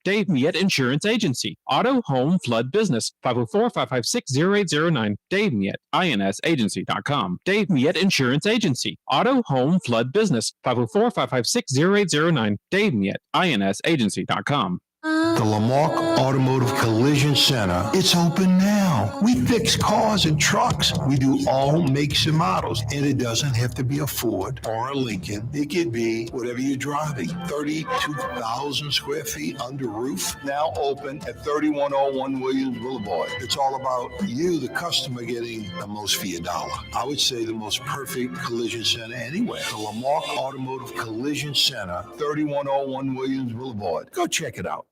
Dave Miette Insurance Agency. Auto, home, flood business. 504-556-0809. Dave Miette, insagency.com. Dave Miette Insurance Agency. Auto, home, flood business. 504-556-0809. Dave Miette, insagency.com. The Lamarck Automotive Collision Center, it's open now. We fix cars and trucks. We do all makes and models. And it doesn't have to be a Ford or a Lincoln. It could be whatever you're driving. 32,000 square feet under roof, now open at 3101 Williams Boulevard. It's all about you, the customer, getting the most for your dollar. I would say the most perfect collision center anywhere. The Lamarck Automotive Collision Center, 3101 Williams Boulevard. Go check it out.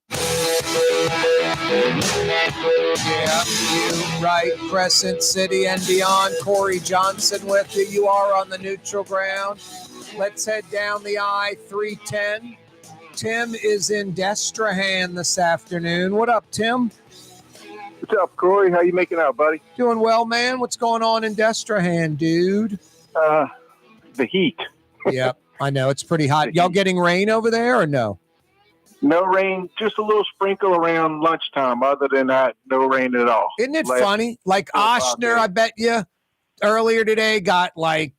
Yeah, you right, Crescent City and beyond. Corey Johnson with you. You are on the neutral ground. Let's head down the I-310. Tim is in Destrehan this afternoon. What up, Tim? What's up, Corey? How you making out, buddy? Doing well, man. What's going on in Destrehan, dude? The heat. Yep, I know. It's pretty hot. Y'all getting rain over there or no? No rain, just a little sprinkle around lunchtime. Other than that, no rain at all. Isn't it funny? Like Oshner, I bet you, earlier today got like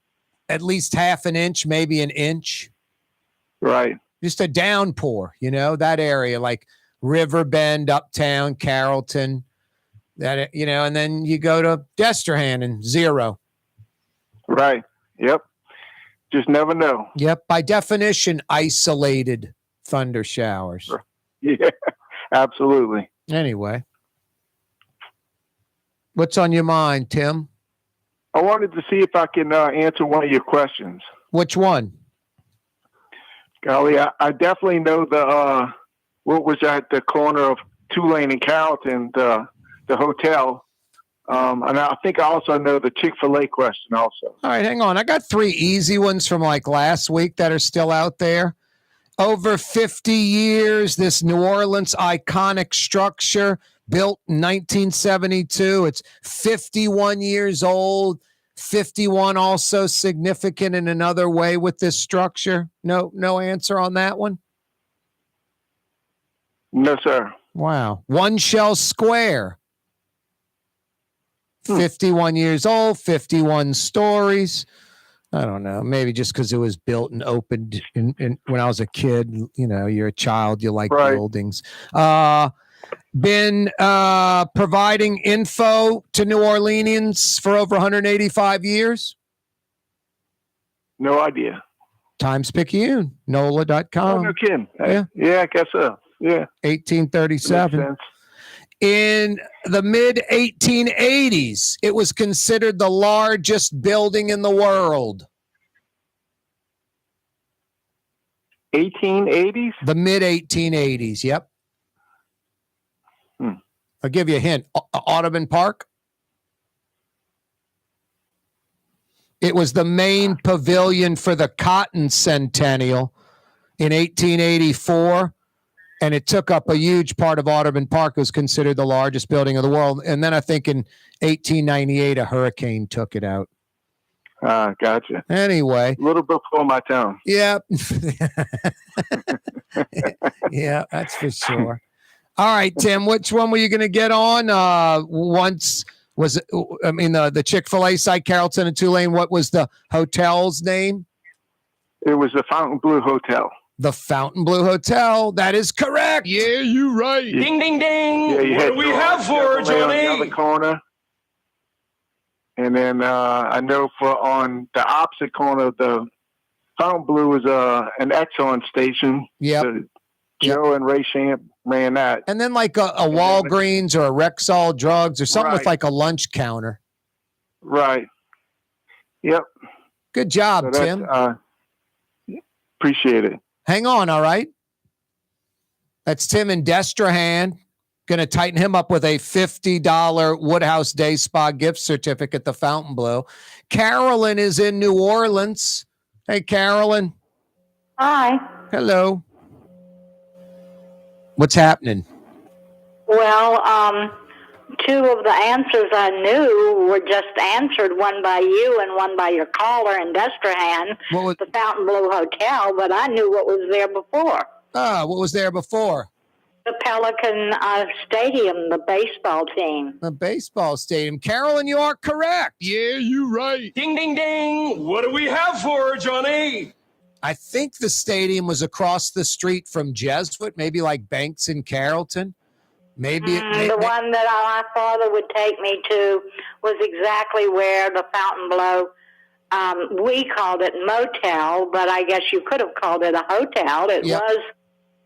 at least half an inch, maybe an inch. Right. Just a downpour, that area, like Riverbend, Uptown, Carrollton, and then you go to Destrehan and 0. Right. Yep. Just never know. Yep. By definition, isolated thunder showers. Yeah, absolutely. Anyway, what's on your mind, Tim? I wanted to see if I can answer one of your questions. Which one? Golly, I definitely know the what was at the corner of Tulane and Carrollton, the hotel. And I think I also know the Chick-fil-A question also. All right, hang on. I got 3 easy ones from like last week that are still out there. Over 50 years, this New Orleans iconic structure built in 1972. It's 51 years old. 51 also significant in another way with this structure. No answer on that one? No, sir. Wow. One Shell Square. 51 years old, 51 stories. I don't know. Maybe just because it was built and opened when I was a kid. You know, you're a child. You like buildings. Been providing info to New Orleanians for over 185 years. No idea. Times Picayune, NOLA.com. Oh, no kidding. Yeah, I guess so. Yeah. 1837. In the mid 1880s, it was considered the largest building in the world. 1880s? The mid 1880s, yep. I'll give you a hint. Audubon Park. It was the main pavilion for the Cotton Centennial in 1884, and it took up a huge part of Audubon Park. It was considered the largest building of the world. And then I think in 1898, a hurricane took it out. Gotcha. Anyway. A little before my time. Yeah. Yeah, that's for sure. All right, Tim, which one were you going to get on? The Chick-fil-A site, Carrollton and Tulane, what was the hotel's name? It was the Fontainebleau Hotel. The Fontainebleau Hotel. That is correct. Yeah, you're right. Ding, ding, ding. Yeah, What do we have for her, Johnny? On the other corner. And then I know on the opposite corner, the Fontainebleau was an Exxon station. Yeah. Joe and Ray Shamp ran that. And then like a Walgreens or a Rexall Drugs or something with like a lunch counter. Right. Yep. Good job, Tim. Appreciate it. Hang on, all right? That's Tim in Destrehan. Going to tighten him up with a $50 Woodhouse Day Spa gift certificate, the Fontainebleau. Carolyn is in New Orleans. Hey, Carolyn. Hi. Hello. What's happening? Well, two of the answers I knew were just answered, one by you and one by your caller in Destrehan, the Fontainebleau Hotel, but I knew what was there before. What was there before? The Pelican Stadium, the baseball team. The baseball stadium. Carolyn, you are correct. Yeah, you're right. Ding, ding, ding. What do we have for her, Johnny? I think the stadium was across the street from Jesuit, maybe like Banks in Carrollton. Maybe the one that my father would take me to was exactly where the Fontainebleau, we called it motel, but I guess you could have called it a hotel. It was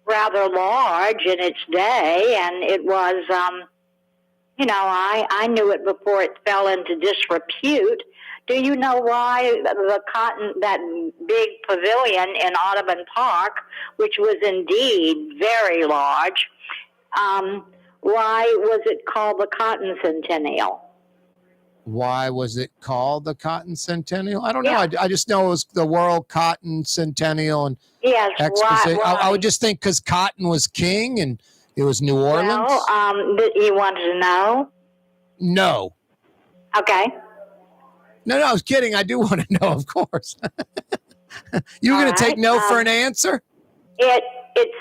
rather large in its day, and it was, I knew it before it fell into disrepute. Do you know why that big pavilion in Audubon Park, which was indeed very large, why was it called the Cotton Centennial? Why was it called the Cotton Centennial? I don't know. I just know it was the World Cotton Centennial and Exposition. Why? I would just think because cotton was king and it was New Orleans. Well, you wanted to know? No. Okay. No, I was kidding. I do want to know, of course. You were going to take no for an answer? It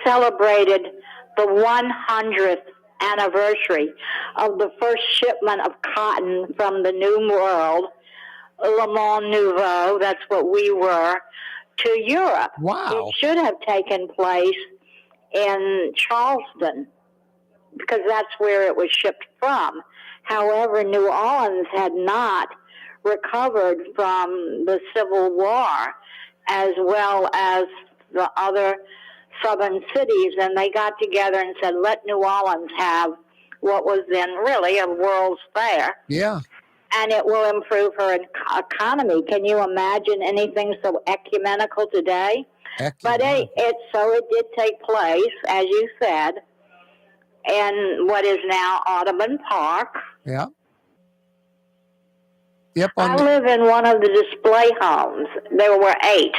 celebrated the 100th anniversary of the first shipment of cotton from the New World, Le Monde Nouveau, that's what we were, to Europe. Wow. It should have taken place in Charleston because that's where it was shipped from. However, New Orleans had not recovered from the Civil War as well as the other southern cities, and they got together and said, let New Orleans have what was then really a World's Fair. Yeah. And it will improve her economy. Can you imagine anything so ecumenical today? But it did take place, as you said, in what is now Audubon Park. Yeah. Yep. I live in one of the display homes. There were 8.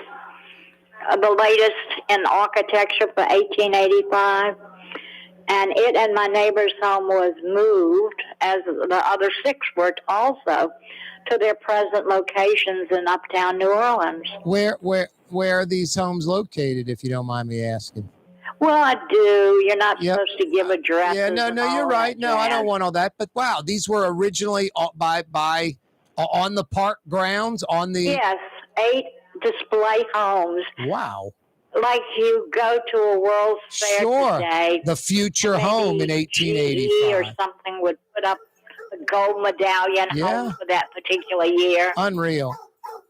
The latest in architecture for 1885. And it and my neighbor's home was moved, as the other 6 were also, to their present locations in uptown New Orleans. Where are these homes located, if you don't mind me asking? Well, I do. You're not supposed to give addresses. Yeah, no, you're right. No, I don't want all that. But wow, these were originally on the park grounds on the. Yes, 8 display homes. Wow. Like you go to a World's Fair today. The future home in GE 1885. or something would put up a gold medallion home for that particular year. Unreal.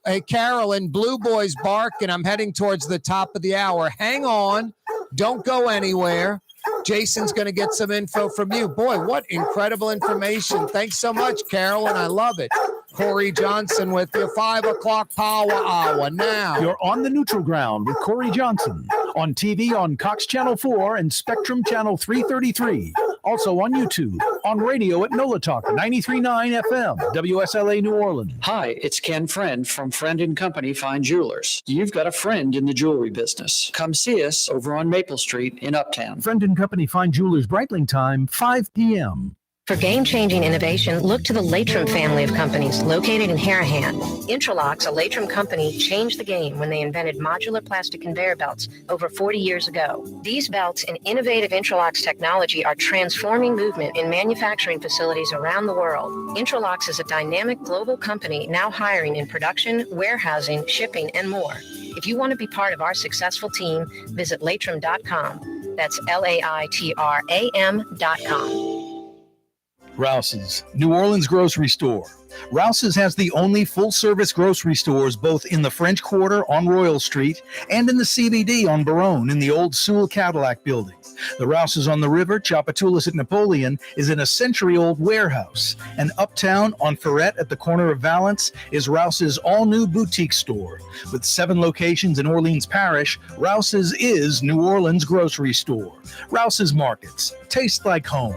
Hey, Carolyn, Blue Boy's barking. I'm heading towards the top of the hour. Hang on. Don't go anywhere. Jason's going to get some info from you. Boy, what incredible information. Thanks so much, Carolyn. I love it. Corey Johnson with your 5 o'clock power hour now. You're on the neutral ground with Corey Johnson. On TV on Cox Channel 4 and Spectrum Channel 333. Also on YouTube. On radio at NOLA Talk 93.9 FM, WSLA New Orleans. Hi, it's Ken Friend from Friend and Company Fine Jewelers. You've got a friend in the jewelry business. Come see us over on Maple Street in Uptown. Friend and Company Fine Jewelers Breitling time, 5 p.m. For game-changing innovation, look to the Latrim family of companies located in Harahan. Intralocks, a Latrim company, changed the game when they invented modular plastic conveyor belts over 40 years ago. These belts and innovative Intralocks technology are transforming movement in manufacturing facilities around the world. Intralocks is a dynamic global company now hiring in production, warehousing, shipping, and more. If you want to be part of our successful team, visit Latrim.com. That's LAITRAM.com. Rouse's, New Orleans grocery store. Rouse's has the only full-service grocery stores both in the French Quarter on Royal Street and in the CBD on Baronne in the old Sewell Cadillac building. The Rouse's on the river, Tchoupitoulas at Napoleon, is in a century-old warehouse. And uptown on Ferret at the corner of Valence is Rouse's all-new boutique store. With 7 locations in Orleans Parish, Rouse's is New Orleans grocery store. Rouse's Markets. Taste like home.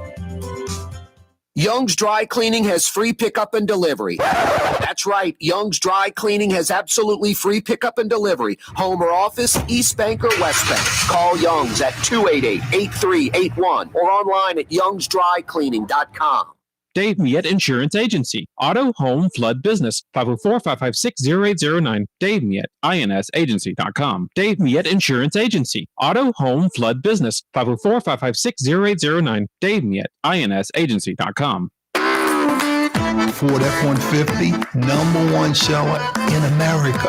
Young's Dry Cleaning has free pickup and delivery. That's right. Young's Dry Cleaning has absolutely free pickup and delivery. Home or office, East Bank or West Bank. Call Young's at 288-8381 or online at youngsdrycleaning.com. Dave Miette Insurance Agency. Auto, home, flood, business. 504-556-0809. Dave Miette, INSagency.com. Dave Miette Insurance Agency. Auto, home, flood, business. 504-556-0809. Dave Miette, INSagency.com. Ford F-150, #1 seller in America.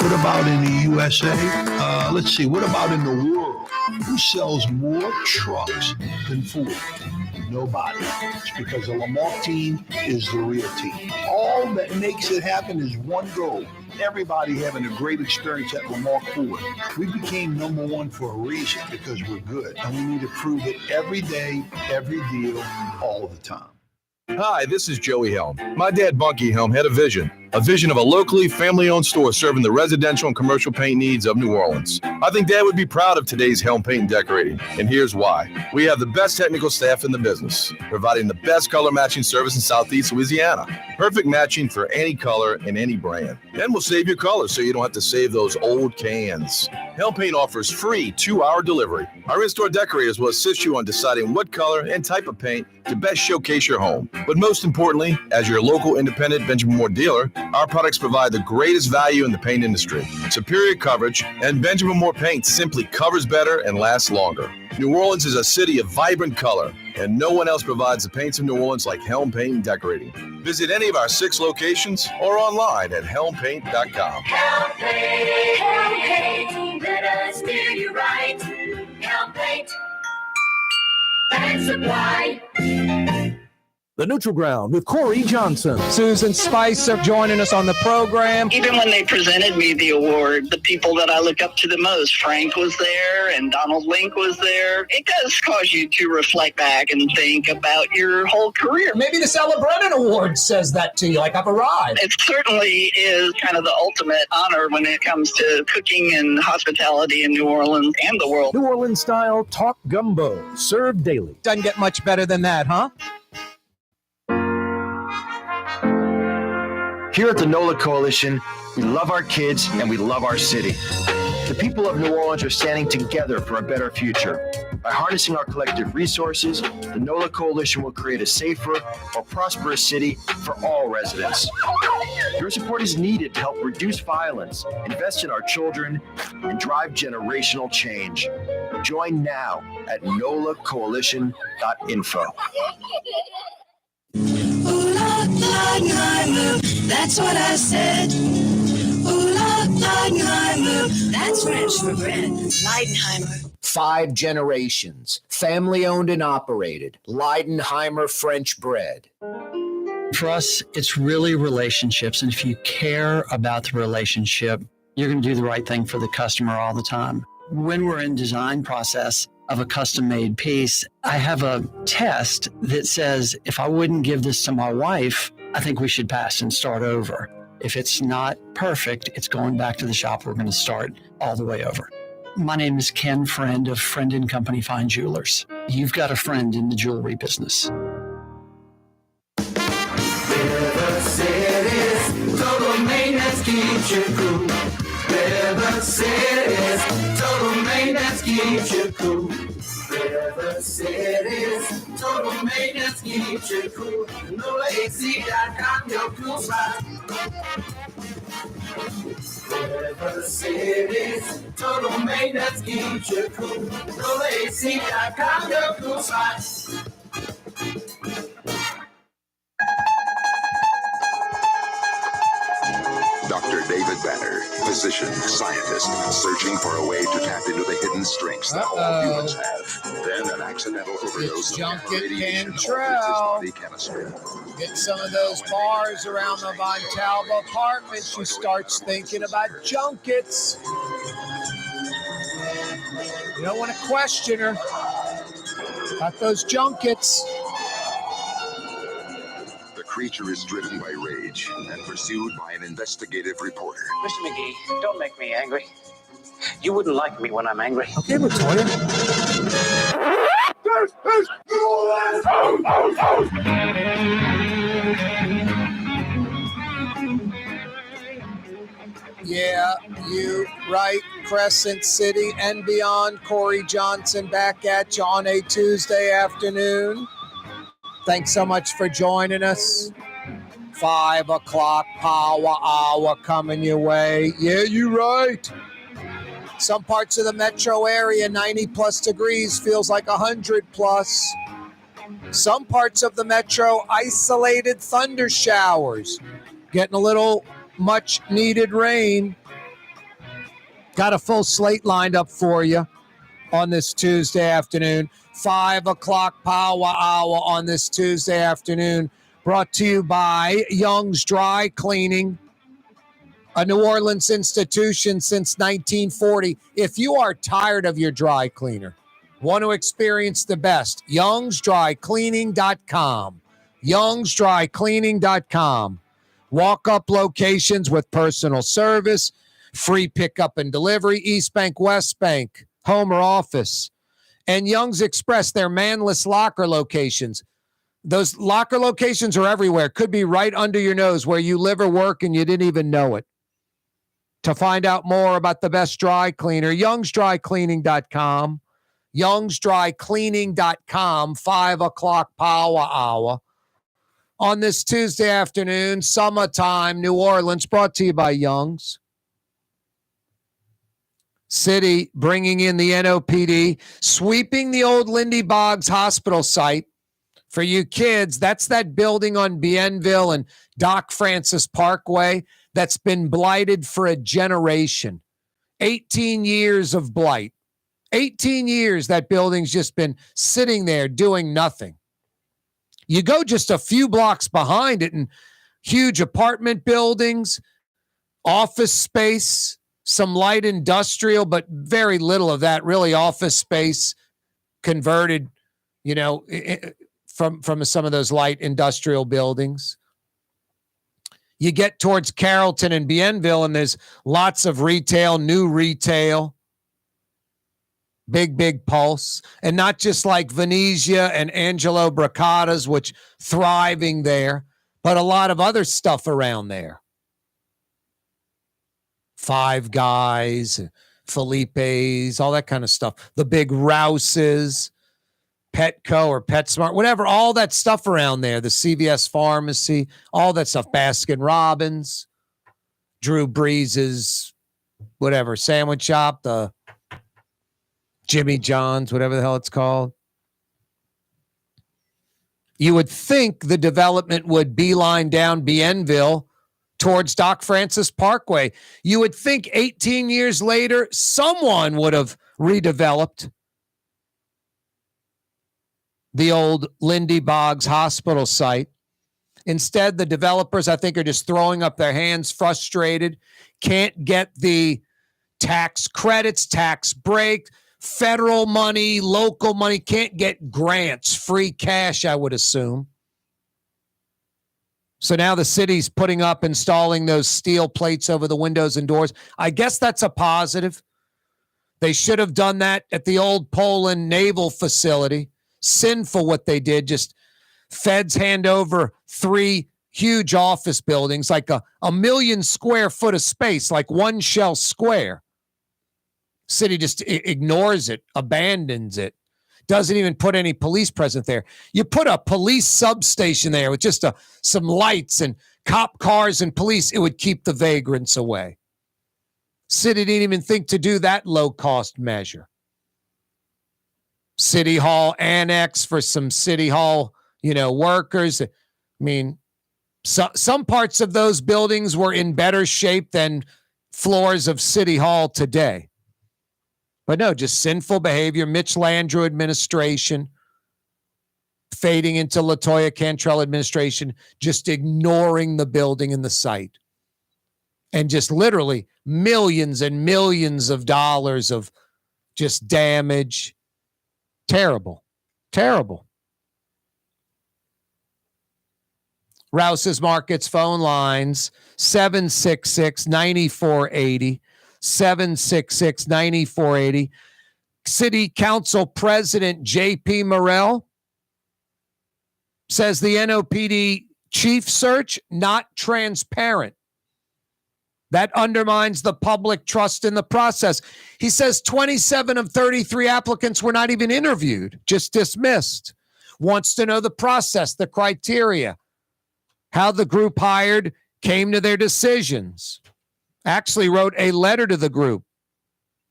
What about in the USA? Let's see, what about in the world? Who sells more trucks than Ford? Nobody. It's because the Lamar team is the real team. All that makes it happen is one goal. Everybody having a great experience at Lamar Ford. We became #1 for a reason, because we're good. And we need to prove it every day, every deal, all the time. Hi, this is Joey Helm. My dad, Bunky Helm, had a vision of a locally family-owned store serving the residential and commercial paint needs of New Orleans. I think Dad would be proud of today's Helm Paint and Decorating, and here's why. We have the best technical staff in the business, providing the best color matching service in Southeast Louisiana. Perfect matching for any color and any brand. And we'll save your colors so you don't have to save those old cans. Helm Paint offers free 2-hour delivery. Our in-store decorators will assist you on deciding what color and type of paint to best showcase your home. But most importantly, as your local independent Benjamin Moore dealer, our products provide the greatest value in the paint industry, superior coverage, and Benjamin Moore paint simply covers better and lasts longer. New Orleans is a city of vibrant color, and no one else provides the paints of New Orleans like Helm Paint and Decorating. Visit any of our 6 locations or online at helmpaint.com. Helm Paint, let us steer you right. Helm Paint and Supply. The Neutral Ground with Corey Johnson. Susan Spicer joining us on the program. Even when they presented me the award, the people that I look up to the most, Frank was there and Donald Link was there. It does cause you to reflect back and think about your whole career. Maybe the Stella Brennan Award says that to you, like I've arrived. It certainly is kind of the ultimate honor when it comes to cooking and hospitality in New Orleans and the world. New Orleans style talk gumbo, served daily. Doesn't get much better than that, huh? Here at the NOLA Coalition, we love our kids and we love our city. The people of New Orleans are standing together for a better future. By harnessing our collective resources, the NOLA Coalition will create a safer, more prosperous city for all residents. Your support is needed to help reduce violence, invest in our children, and drive generational change. Join now at nolacoalition.info. Ooh, la, la, la, la. That's what I said. Ooh, la, Leidenheimer. That's French for bread. Leidenheimer. 5 generations, family owned and operated. Leidenheimer French bread. For us, it's really relationships. And if you care about the relationship, you're going to do the right thing for the customer all the time. When we're in design process of a custom made piece, I have a test that says, if I wouldn't give this to my wife, I think we should pass and start over. If it's not perfect, it's going back to the shop. We're going to start all the way over. My name is Ken Friend of Friend and Company Fine Jewelers. You've got a friend in the jewelry business. River City's total maintenance keeps you cool. River City's total maintenance keeps you cool. River City's total maintenance keeps you cool. NOLAAC.com, your cool spot. River City's total maintenance keeps you cool. NOLAAC.com, your cool spot. Dr. David Banner, physician, scientist, searching for a way to tap into the hidden strengths that all humans have. Then an accidental overdose of Junket radiation alters his Cantrell. body chemistry. Get some of those bars around the Montalva apartment. She starts thinking about junkets. You don't want to question her about those junkets. The creature is driven by rage and pursued by an investigative reporter. Mr. McGee, don't make me angry. You wouldn't like me when I'm angry. Okay, Latoya. Yeah, you right. Crescent City and beyond. Corey Johnson back at you on a Tuesday afternoon. Thanks so much for joining us. 5 o'clock power hour coming your way. Yeah, you right. Some parts of the metro area, 90 plus degrees, feels like 100 plus. Some parts of the metro, isolated thunder showers. Getting a little much needed rain. Got a full slate lined up for you on this Tuesday afternoon. 5 o'clock power hour on this Tuesday afternoon. Brought to you by Young's Dry Cleaning, a New Orleans institution since 1940. If you are tired of your dry cleaner, want to experience the best, youngsdrycleaning.com. youngsdrycleaning.com. Walk-up locations with personal service, free pickup and delivery, East Bank, West Bank, home or office. And Young's Express, their manless locker locations. Those locker locations are everywhere. Could be right under your nose where you live or work and you didn't even know it. To find out more about the best dry cleaner, youngsdrycleaning.com. youngsdrycleaning.com, 5 o'clock power hour. On this Tuesday afternoon, summertime, New Orleans, brought to you by Young's. City bringing in the NOPD, sweeping the old Lindy Boggs hospital site. For you kids, that's that building on Bienville and Doc Francis Parkway that's been blighted for a generation. 18 years of blight. 18 years that building's just been sitting there doing nothing. You go just a few blocks behind it and huge apartment buildings, office space, some light industrial, but very little of that, really office space converted, from some of those light industrial buildings. You get towards Carrollton and Bienville, and there's lots of retail, new retail, big pulse, and not just like Venezia and Angelo Bracata's, which thriving there, but a lot of other stuff around there. Five Guys, Felipe's, all that kind of stuff. The big Rouses, Petco or PetSmart, whatever, all that stuff around there, the CVS Pharmacy, all that stuff, Baskin Robbins, Drew Brees's, whatever, sandwich shop, the Jimmy John's, whatever the hell it's called. You would think the development would beeline down Bienville towards Doc Francis Parkway. You would think 18 years later, someone would have redeveloped the old Lindy Boggs hospital site. Instead, the developers, I think, are just throwing up their hands, frustrated, can't get the tax credits, tax break, federal money, local money, can't get grants, free cash, I would assume. So now the city's putting up, installing those steel plates over the windows and doors. I guess that's a positive. They should have done that at the old Poland Naval Facility. Sinful what they did. Just feds hand over 3 huge office buildings, like a 1 million square foot of space, like one shell square. City just ignores it, abandons it, doesn't even put any police presence there. You put a police substation there with just some lights and cop cars and police, it would keep the vagrants away. City didn't even think to do that low-cost measure. City Hall annex for some City Hall, workers. I mean, some parts of those buildings were in better shape than floors of City Hall today. But no, just sinful behavior. Mitch Landrieu administration fading into LaToya Cantrell administration, just ignoring the building and the site. And just literally millions and millions of dollars of just damage. Terrible. Terrible. Rouse's Markets phone lines, 766-9480. 766-9480. City Council President J.P. Morrell says the NOPD chief search not transparent. That undermines the public trust in the process. He says 27 of 33 applicants were not even interviewed, just dismissed. Wants to know the process, the criteria, how the group hired came to their decisions. Actually wrote a letter to the group,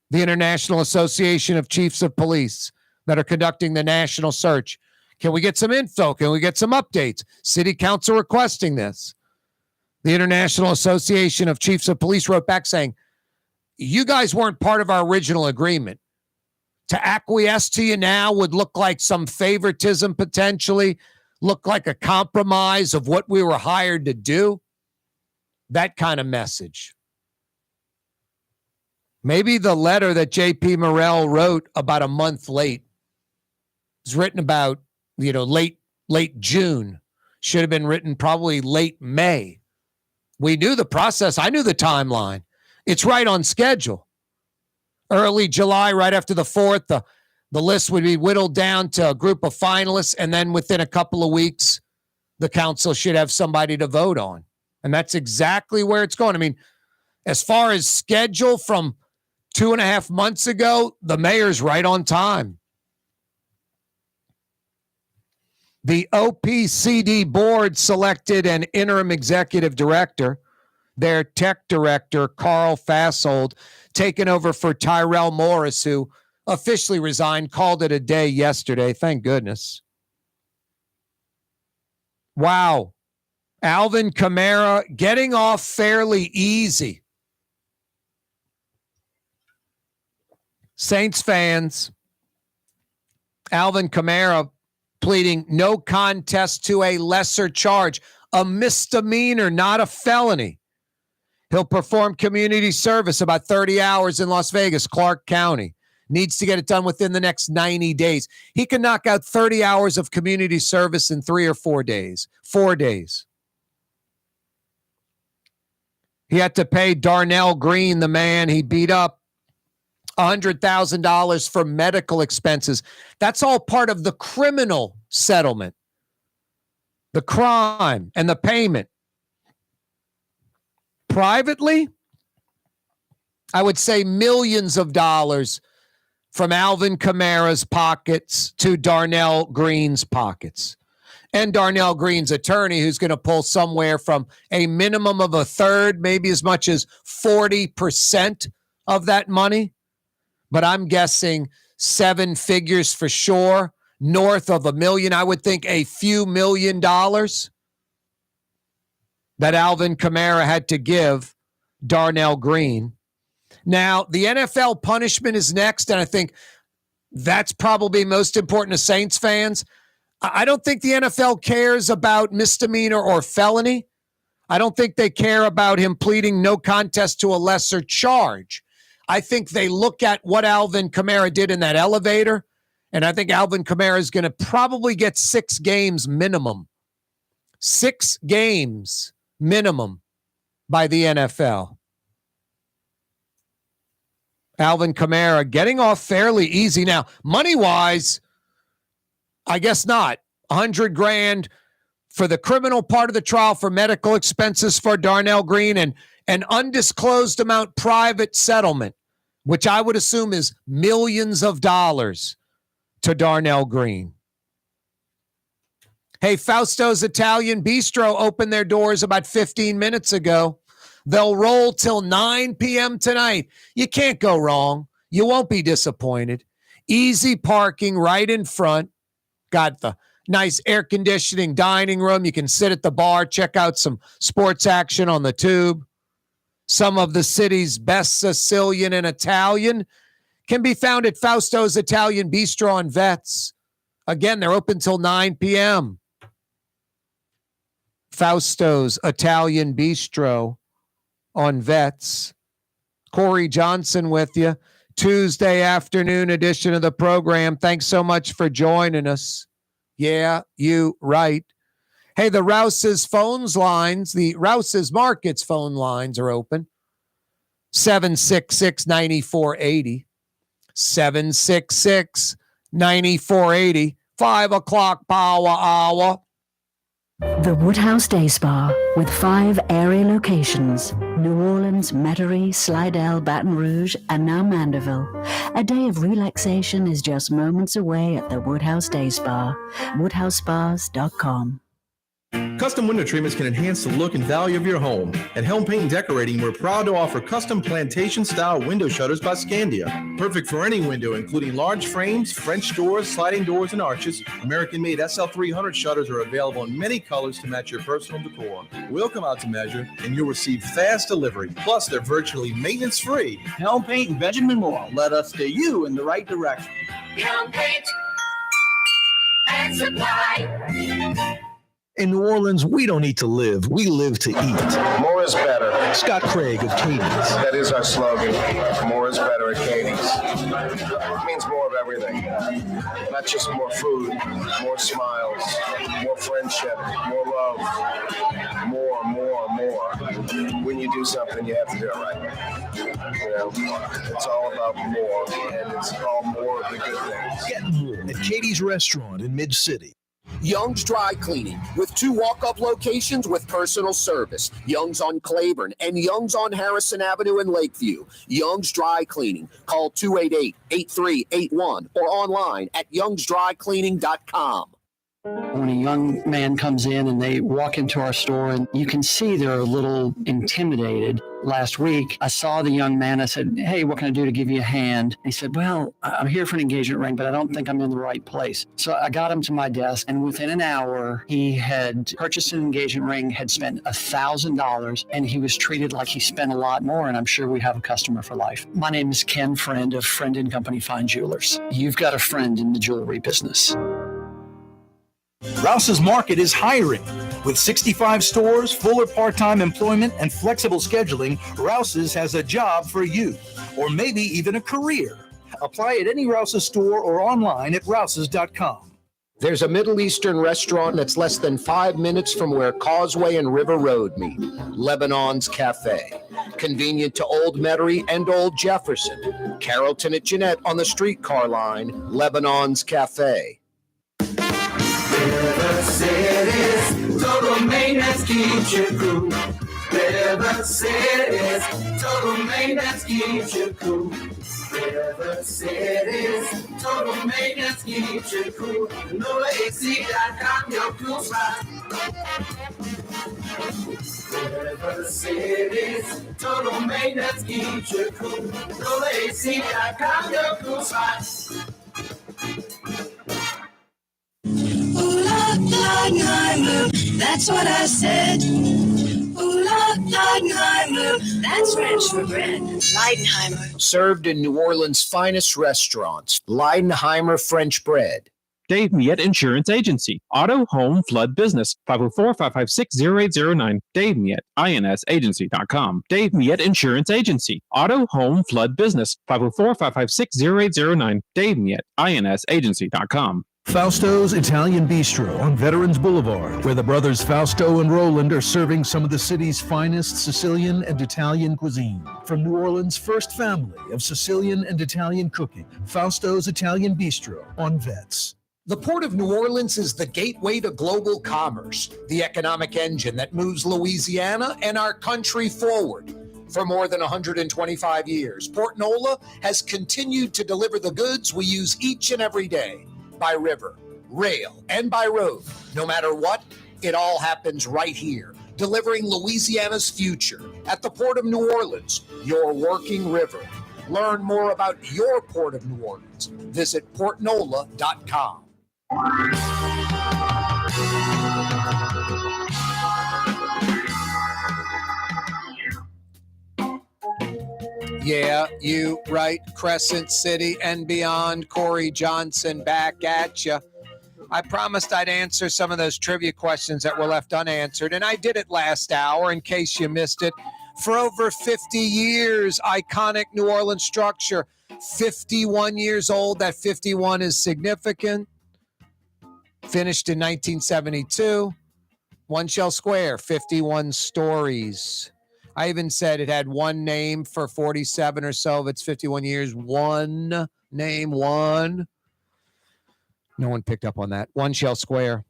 the International Association of Chiefs of Police, that are conducting the national search. Can we get some info? Can we get some updates? City Council requesting this. The International Association of Chiefs of Police wrote back saying, you guys weren't part of our original agreement. To acquiesce to you now would look like some favoritism potentially, look like a compromise of what we were hired to do. That kind of message. Maybe the letter that J.P. Morrell wrote about a month late was written about, late June. Should have been written probably late May. We knew the process. I knew the timeline. It's right on schedule. Early July, right after the 4th, the list would be whittled down to a group of finalists, and then within a couple of weeks, the council should have somebody to vote on. And that's exactly where it's going. I mean, as far as schedule from 2.5 months ago, the mayor's right on time. The OPCD board selected an interim executive director, their tech director, Carl Fassold, taken over for Tyrell Morris, who officially resigned, called it a day yesterday. Thank goodness. Wow. Alvin Kamara getting off fairly easy. Saints fans, Alvin Kamara pleading no contest to a lesser charge, a misdemeanor, not a felony. He'll perform community service about 30 hours in Las Vegas, Clark County. Needs to get it done within the next 90 days. He can knock out 30 hours of community service in 3 or 4 days. 4 days. He had to pay Darnell Green, the man he beat up, $100,000 for medical expenses. That's all part of the criminal settlement, the crime and the payment. Privately, I would say millions of dollars from Alvin Kamara's pockets to Darnell Green's pockets. And Darnell Green's attorney, who's going to pull somewhere from a minimum of a third, maybe as much as 40% of that money. But I'm guessing 7 figures for sure, north of $1 million. I would think a few $1 million. that Alvin Kamara had to give Darnell Green. Now, the NFL punishment is next, and I think that's probably most important to Saints fans. I don't think the NFL cares about misdemeanor or felony. I don't think they care about him pleading no contest to a lesser charge. I think they look at what Alvin Kamara did in that elevator, and I think Alvin Kamara is going to probably get 6 games minimum. 6 games minimum by the NFL. Alvin Kamara getting off fairly easy. Now, money-wise, I guess not. $100,000 for the criminal part of the trial for medical expenses for Darnell Green and an undisclosed amount private settlement, which I would assume is millions of dollars to Darnell Green. Hey, Fausto's Italian Bistro opened their doors about 15 minutes ago. They'll roll till 9 p.m. tonight. You can't go wrong. You won't be disappointed. Easy parking right in front. Got the nice air conditioning dining room. You can sit at the bar, check out some sports action on the tube. Some of the city's best Sicilian and Italian can be found at Fausto's Italian Bistro on Vets. Again, they're open till 9 p.m. Fausto's Italian Bistro on Vets. Corey Johnson with you. Tuesday afternoon edition of the program. Thanks so much for joining us. Yeah, you right. Hey, the Rouse's phones lines, the Rouse's Markets phone lines are open. 766-9480. 766-9480. 5 o'clock power hour. The Woodhouse Day Spa, with 5 area locations: New Orleans, Metairie, Slidell, Baton Rouge, and now Mandeville. A day of relaxation is just moments away at the Woodhouse Day Spa. WoodhouseSpas.com. Custom window treatments can enhance the look and value of your home. At Helm Paint and Decorating, we're proud to offer custom plantation-style window shutters by Scandia. Perfect for any window, including large frames, French doors, sliding doors, and arches. American-made SL300 shutters are available in many colors to match your personal decor. We'll come out to measure, and you'll receive fast delivery. Plus, they're virtually maintenance-free. Helm Paint and Benjamin Morrell. Let us steer you in the right direction. Helm Paint and Supply. In New Orleans, we don't eat to live. We live to eat. More is better. Scott Craig of Katie's. That is our slogan. More is better at Katie's. It means more of everything. Not just more food, more smiles, more friendship, more love, more. When you do something, you have to do it right. You know, it's all about more, and it's all more of the good things. Get more at Katie's Restaurant in Mid-City. Young's Dry Cleaning, with 2 walk-up locations with personal service. Young's on Claiborne and Young's on Harrison Avenue in Lakeview. Young's Dry Cleaning. Call 288-8381 or online at youngsdrycleaning.com. When a young man comes in and they walk into our store and you can see they're a little intimidated. Last week, I saw the young man. I said, "Hey, what can I do to give you a hand?" He said, "Well, I'm here for an engagement ring, but I don't think I'm in the right place." So I got him to my desk, and within an hour, he had purchased an engagement ring, had spent $1,000, and he was treated like he spent a lot more, and I'm sure we have a customer for life. My name is Ken Friend of Friend & Company Fine Jewelers. You've got a friend in the jewelry business. Rouse's Market is hiring. With 65 stores, full or part-time employment, and flexible scheduling, Rouse's has a job for you, or maybe even a career. Apply at any Rouse's store or online at rouses.com. There's a Middle Eastern restaurant that's less than 5 minutes from where Causeway and River Road meet, Lebanon's Cafe. Convenient to Old Metairie and Old Jefferson. Carrollton at Jeanette on the streetcar line, Lebanon's Cafe. River City's total maintenance keeps you cool. River City's total maintenance keeps you cool. River City's total maintenance keeps you cool. NOLAAC.com, your cool spot. River City's total maintenance keeps you cool. NOLAAC.com, your cool spot. Ooh la la la, that's what I said. Ooh Ooh, Leidenheimer, that's French for bread. Leidenheimer. Served in New Orleans' finest restaurants. Leidenheimer French bread. Dave Miette Insurance Agency. Auto, home, flood, business. 504-556-0809. Dave Miette, INSagency.com. Dave Miette Insurance Agency. Auto, home, flood, business. 504-556-0809. Dave Miette, INSagency.com. Fausto's Italian Bistro on Veterans Boulevard, where the brothers Fausto and Roland are serving some of the city's finest Sicilian and Italian cuisine. From New Orleans' first family of Sicilian and Italian cooking, Fausto's Italian Bistro on Vets. The Port of New Orleans is the gateway to global commerce, the economic engine that moves Louisiana and our country forward. For more than 125 years, Port NOLA has continued to deliver the goods we use each and every day. By river, rail, and by road. No matter what, it all happens right here, delivering Louisiana's future at the Port of New Orleans, your working river. Learn more about your Port of New Orleans. Visit portnola.com. Yeah, you right. Crescent City and beyond. Corey Johnson back at you. I promised I'd answer some of those trivia questions that were left unanswered, and I did it last hour in case you missed it. For over 50 years, iconic New Orleans structure, 51 years old. That 51 is significant. Finished in 1972. One Shell Square, 51 stories. I even said it had one name for 47 or so of its 51 years. One name, one. No one picked up on that. One Shell Square.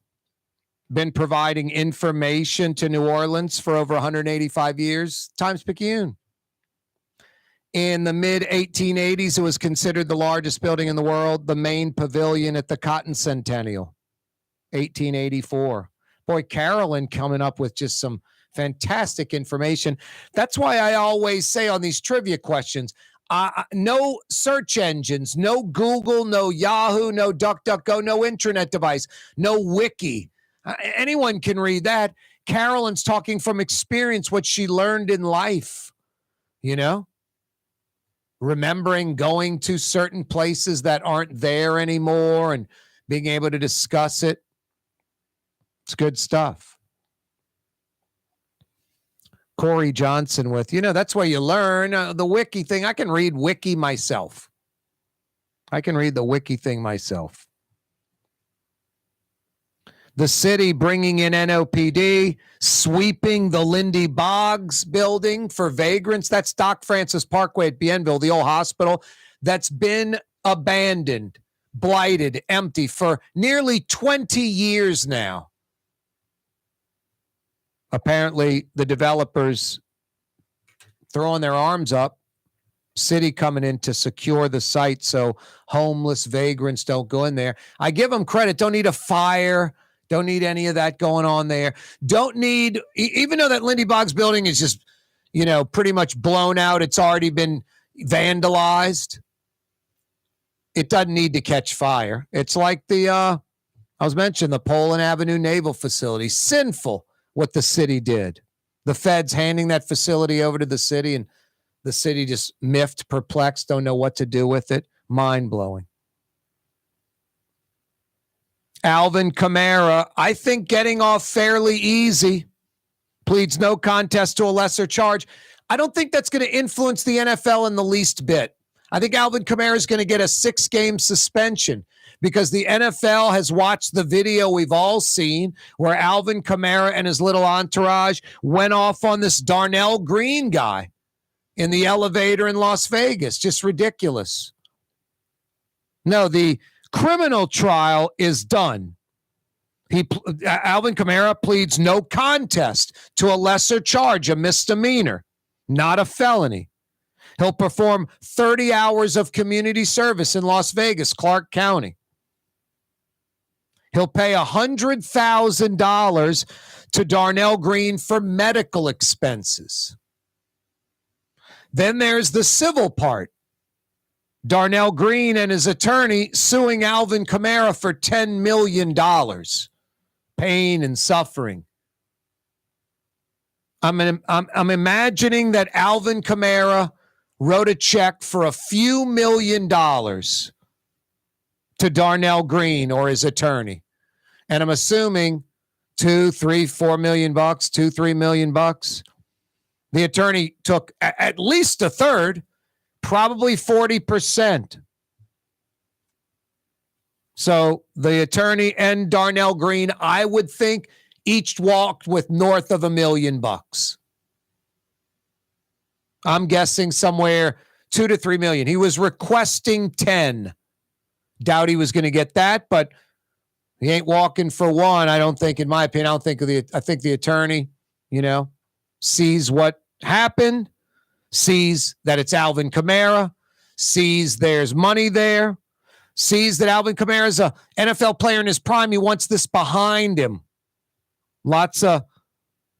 Been providing information to New Orleans for over 185 years. Times-Picayune. In the mid-1880s, it was considered the largest building in the world, the main pavilion at the Cotton Centennial. 1884. Boy, Carolyn coming up with just some fantastic information. That's why I always say on these trivia questions, no search engines, no Google, no Yahoo, no DuckDuckGo, no internet device, no wiki. Anyone can read that. Carolyn's talking from experience, what she learned in life, you know? Remembering going to certain places that aren't there anymore and being able to discuss it. It's good stuff. Corey Johnson with, that's why you learn the wiki thing. I can read wiki myself. I can read the wiki thing myself. The city bringing in NOPD, sweeping the Lindy Boggs building for vagrants. That's Doc Francis Parkway at Bienville, the old hospital that's been abandoned, blighted, empty for nearly 20 years now. Apparently, the developers throwing their arms up, city coming in to secure the site so homeless vagrants don't go in there. I give them credit. Don't need a fire. Don't need any of that going on there. Don't need, even though that Lindy Boggs building is just, pretty much blown out. It's already been vandalized. It doesn't need to catch fire. It's like I was mentioning, the Poland Avenue Naval Facility. Sinful what the city did. The feds handing that facility over to the city, and the city just miffed, perplexed, don't know what to do with it. Mind-blowing. Alvin Kamara, I think getting off fairly easy. Pleads no contest to a lesser charge. I don't think that's going to influence the NFL in the least bit. I think Alvin Kamara is going to get a 6-game suspension because the NFL has watched the video we've all seen where Alvin Kamara and his little entourage went off on this Darnell Green guy in the elevator in Las Vegas. Just ridiculous. No, the criminal trial is done. Alvin Kamara pleads no contest to a lesser charge, a misdemeanor, not a felony. He'll perform 30 hours of community service in Las Vegas, Clark County. He'll pay $100,000 to Darnell Green for medical expenses. Then there's the civil part. Darnell Green and his attorney suing Alvin Kamara for $10 million. Pain and suffering. I'm imagining that Alvin Kamara wrote a check for a few $1 million to Darnell Green or his attorney. And I'm assuming $2-3 million, $2-3 million. The attorney took at least a third, probably 40%. So the attorney and Darnell Green, I would think, each walked with north of $1 million. I'm guessing somewhere $2 to $3 million. He was requesting 10. Doubt he was going to get that, but he ain't walking for one. I don't think, in my opinion, I think the attorney, sees what happened, sees that it's Alvin Kamara, sees there's money there, sees that Alvin Kamara is a NFL player in his prime. He wants this behind him. Lots of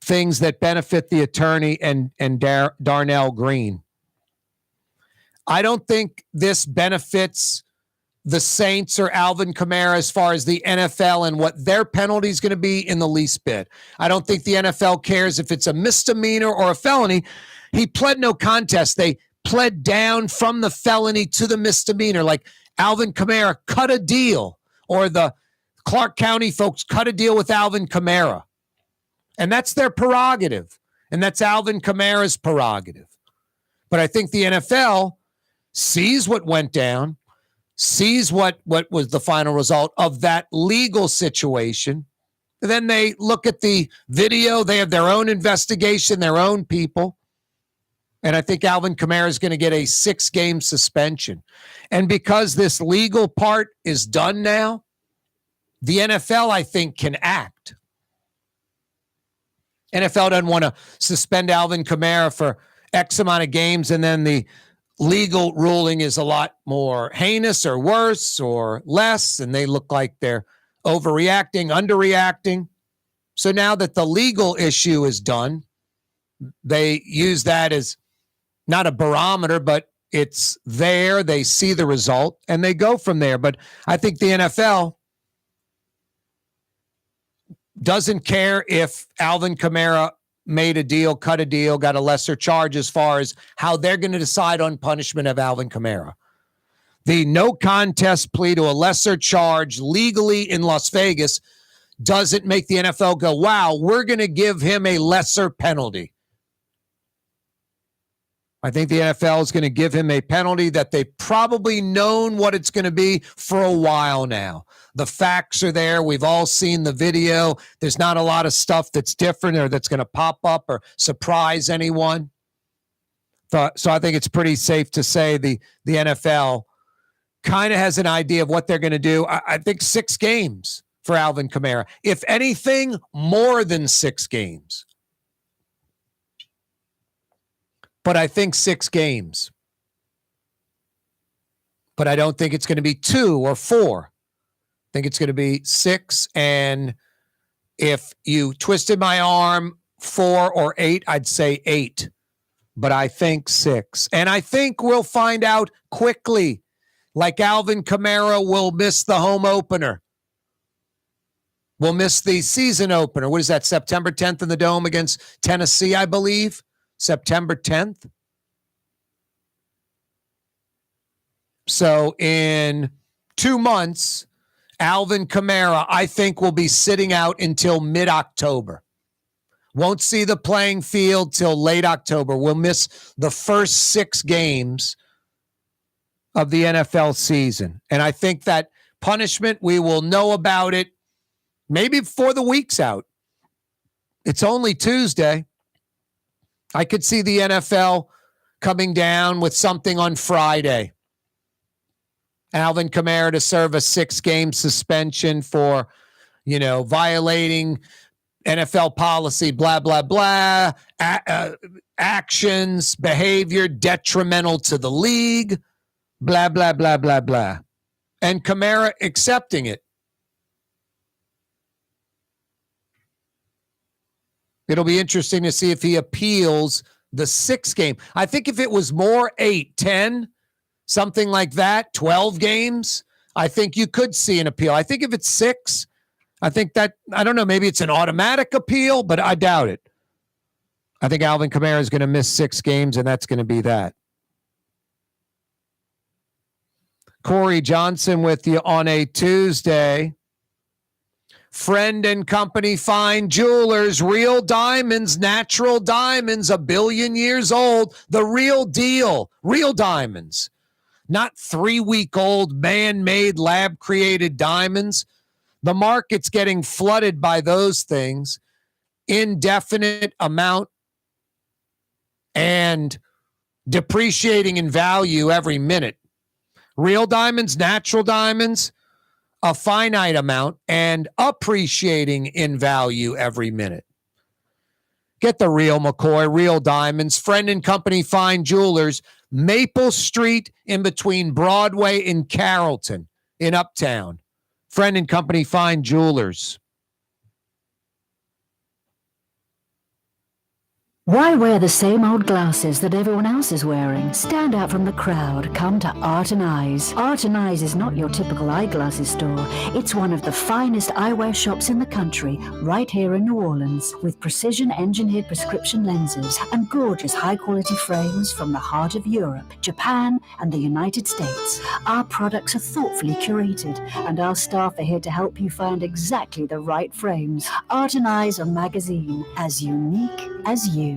things that benefit the attorney and Darnell Green. I don't think this benefits the Saints or Alvin Kamara as far as the NFL and what their penalty is going to be in the least bit. I don't think the NFL cares if it's a misdemeanor or a felony. He pled no contest. They pled down from the felony to the misdemeanor. Like Alvin Kamara cut a deal, or the Clark County folks cut a deal with Alvin Kamara. And that's their prerogative. And that's Alvin Kamara's prerogative. But I think the NFL sees what went down, sees what was the final result of that legal situation. And then they look at the video. They have their own investigation, their own people. And I think Alvin Kamara is going to get a 6-game suspension. And because this legal part is done now, the NFL, I think, can act. NFL doesn't want to suspend Alvin Kamara for X amount of games, and then the legal ruling is a lot more heinous or worse or less, and they look like they're overreacting, underreacting. So now that the legal issue is done, they use that as not a barometer, but it's there. They see the result, and they go from there. But I think the NFL doesn't care if Alvin Kamara made a deal, cut a deal, got a lesser charge as far as how they're going to decide on punishment of Alvin Kamara. The no contest plea to a lesser charge legally in Las Vegas doesn't make the NFL go, wow, we're going to give him a lesser penalty. I think the NFL is going to give him a penalty that they've probably known what it's going to be for a while now. The facts are there. We've all seen the video. There's not a lot of stuff that's different or that's going to pop up or surprise anyone. So I think it's pretty safe to say the NFL kind of has an idea of what they're going to do. I think 6 games for Alvin Kamara. If anything, more than 6 games. But I think 6 games. But I don't think it's going to be 2 or 4. I think it's going to be 6. And if you twisted my arm 4 or 8, I'd say 8. But I think 6. And I think we'll find out quickly, like Alvin Kamara will miss the home opener. We'll miss the season opener. What is that, September 10th in the Dome against Tennessee, I believe? September 10th. So in 2 months, Alvin Kamara, I think, will be sitting out until mid-October. Won't see the playing field till late October. We'll miss the first 6 games of the NFL season. And I think that punishment, we will know about it maybe before the week's out. It's only Tuesday. I could see the NFL coming down with something on Friday. Alvin Kamara to serve a 6-game suspension for, violating NFL policy, blah, blah, blah, actions, behavior detrimental to the league, blah, blah, blah, blah, blah. And Kamara accepting it. It'll be interesting to see if he appeals the 6 game. I think if it was more 8, 10, something like that, 12 games, I think you could see an appeal. I think if it's 6, I think that, I don't know, maybe it's an automatic appeal, but I doubt it. I think Alvin Kamara is going to miss 6 games, and that's going to be that. Corey Johnson with you on a Tuesday. Friend and Company Fine Jewelers, real diamonds, natural diamonds, 1 billion years old, the real deal, real diamonds, not 3-week-old man-made lab-created diamonds. The market's getting flooded by those things, indefinite amount and depreciating in value every minute. Real diamonds, natural diamonds, a finite amount and appreciating in value every minute. Get the real McCoy, real diamonds. Friend and Company Fine Jewelers, Maple Street in between Broadway and Carrollton in Uptown. Friend and Company Fine Jewelers. Why wear the same old glasses that everyone else is wearing? Stand out from the crowd. Come to Art and Eyes. Art and Eyes is not your typical eyeglasses store. It's one of the finest eyewear shops in the country, right here in New Orleans, with precision-engineered prescription lenses and gorgeous high-quality frames from the heart of Europe, Japan, and the United States. Our products are thoughtfully curated, and our staff are here to help you find exactly the right frames. Art and Eyes, a magazine as unique as you.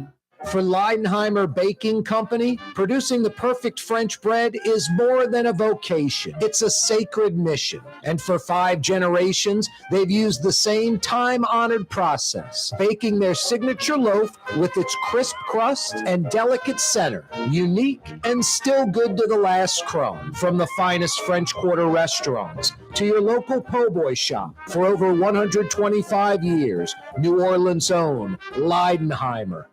For Leidenheimer Baking Company, producing the perfect French bread is more than a vocation. It's a sacred mission. And for 5 generations, they've used the same time-honored process, baking their signature loaf with its crisp crust and delicate center, unique and still good to the last crumb. From the finest French Quarter restaurants to your local po' boy shop, for over 125 years, New Orleans' own Leidenheimer.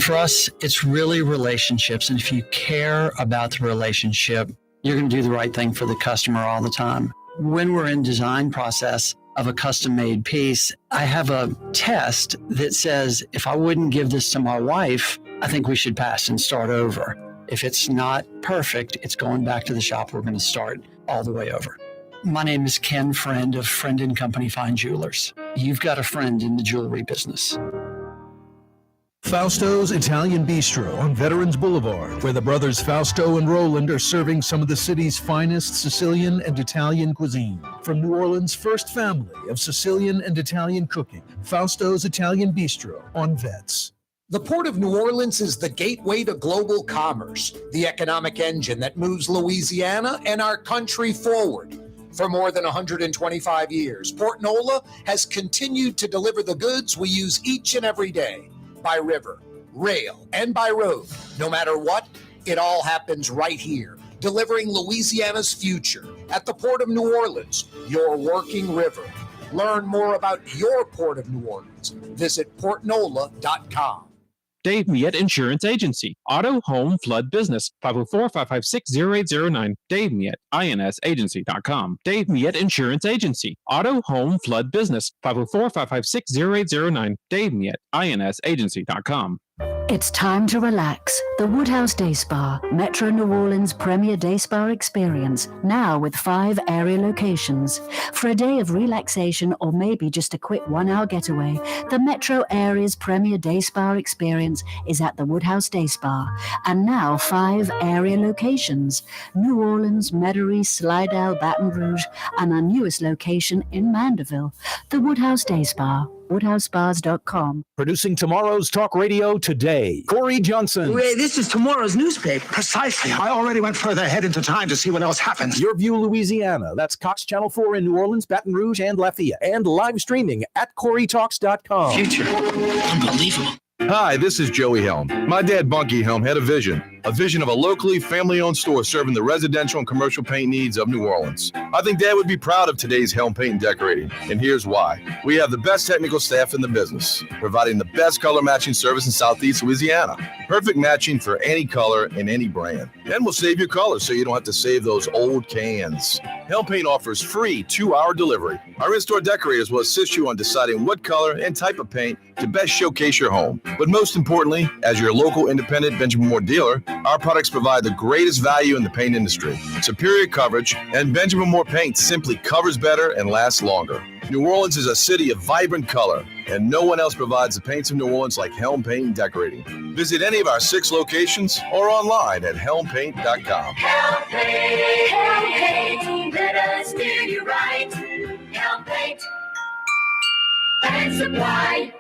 For us, it's really relationships. And if you care about the relationship, you're going to do the right thing for the customer all the time. When we're in design process of a custom-made piece, I have a test that says, if I wouldn't give this to my wife, I think we should pass and start over. If it's not perfect, it's going back to the shop. We're going to start all the way over. My name is Ken Friend of Friend and Company Fine Jewelers. You've got a friend in the jewelry business. Fausto's Italian Bistro on Veterans Boulevard, where the brothers Fausto and Roland are serving some of the city's finest Sicilian and Italian cuisine. From New Orleans' first family of Sicilian and Italian cooking, Fausto's Italian Bistro on Vets. The Port of New Orleans is the gateway to global commerce, the economic engine that moves Louisiana and our country forward. For more than 125 years, Port NOLA has continued to deliver the goods we use each and every day. By river, rail, and by road. No matter what, it all happens right here, delivering Louisiana's future at the Port of New Orleans, your working river. Learn more about your Port of New Orleans. Visit portnola.com. Dave Miette Insurance Agency. Auto, home, flood, business. 504-556-0809. Dave Miette, INSagency.com. Dave Miette Insurance Agency. Auto, home, flood, business. 504-556-0809. Dave Miette, INSagency.com. It's time to relax. The Woodhouse Day Spa, Metro New Orleans' premier day spa experience, now with 5 area locations. For a day of relaxation or maybe just a quick 1-hour getaway, the Metro area's premier day spa experience is at the Woodhouse Day Spa. And now 5 area locations: New Orleans, Metairie, Slidell, Baton Rouge, and our newest location in Mandeville. The Woodhouse Day Spa. WoodhouseSpas.com. Producing tomorrow's talk radio today, Corey Johnson. This is tomorrow's newspaper. Precisely. I already went further ahead into time to see what else happens. Your View Louisiana. That's Cox Channel 4 in New Orleans, Baton Rouge, and Lafayette. And live streaming at CoreyTalks.com. Future. Unbelievable. Hi, this is Joey Helm. My dad, Bunky Helm, had a vision of a locally family-owned store serving the residential and commercial paint needs of New Orleans. I think Dad would be proud of today's Helm Paint and Decorating, and here's why. We have the best technical staff in the business, providing the best color matching service in Southeast Louisiana. Perfect matching for any color and any brand. And we'll save your colors so you don't have to save those old cans. Helm Paint offers free 2-hour delivery. Our in-store decorators will assist you on deciding what color and type of paint to best showcase your home. But most importantly, as your local independent Benjamin Moore dealer, our products provide the greatest value in the paint industry, superior coverage, and Benjamin Moore paint simply covers better and lasts longer. New Orleans is a city of vibrant color, and no one else provides the paints of New Orleans like Helm Paint and Decorating. Visit any of our 6 locations or online at helmpaint.com. Helm Paint, let us steer you right. Helm Paint and Supply.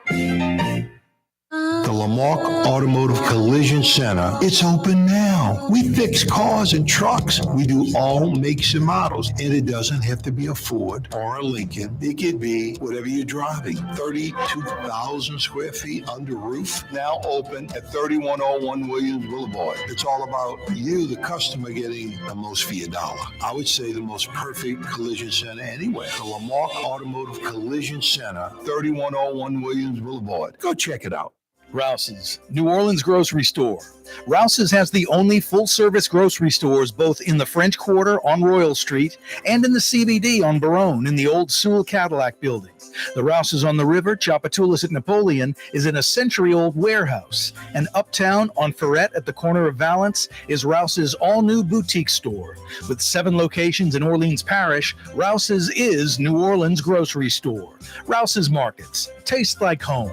The Lamarck Automotive Collision Center, it's open now. We fix cars and trucks. We do all makes and models. And it doesn't have to be a Ford or a Lincoln. It could be whatever you're driving. 32,000 square feet under roof. Now open at 3101 Williams Boulevard. It's all about you, the customer, getting the most for your dollar. I would say the most perfect collision center anywhere. The Lamarck Automotive Collision Center, 3101 Williams Boulevard. Go check it out. Rouse's, New Orleans grocery store. Rouse's has the only full-service grocery stores both in the French Quarter on Royal Street and in the CBD on Baronne in the old Sewell Cadillac building. The Rouse's on the river, Tchoupitoulas at Napoleon, is in a century-old warehouse. And uptown on Ferret at the corner of Valence is Rouse's all-new boutique store. With 7 locations in Orleans Parish, Rouse's is New Orleans grocery store. Rouse's Markets. Taste like home.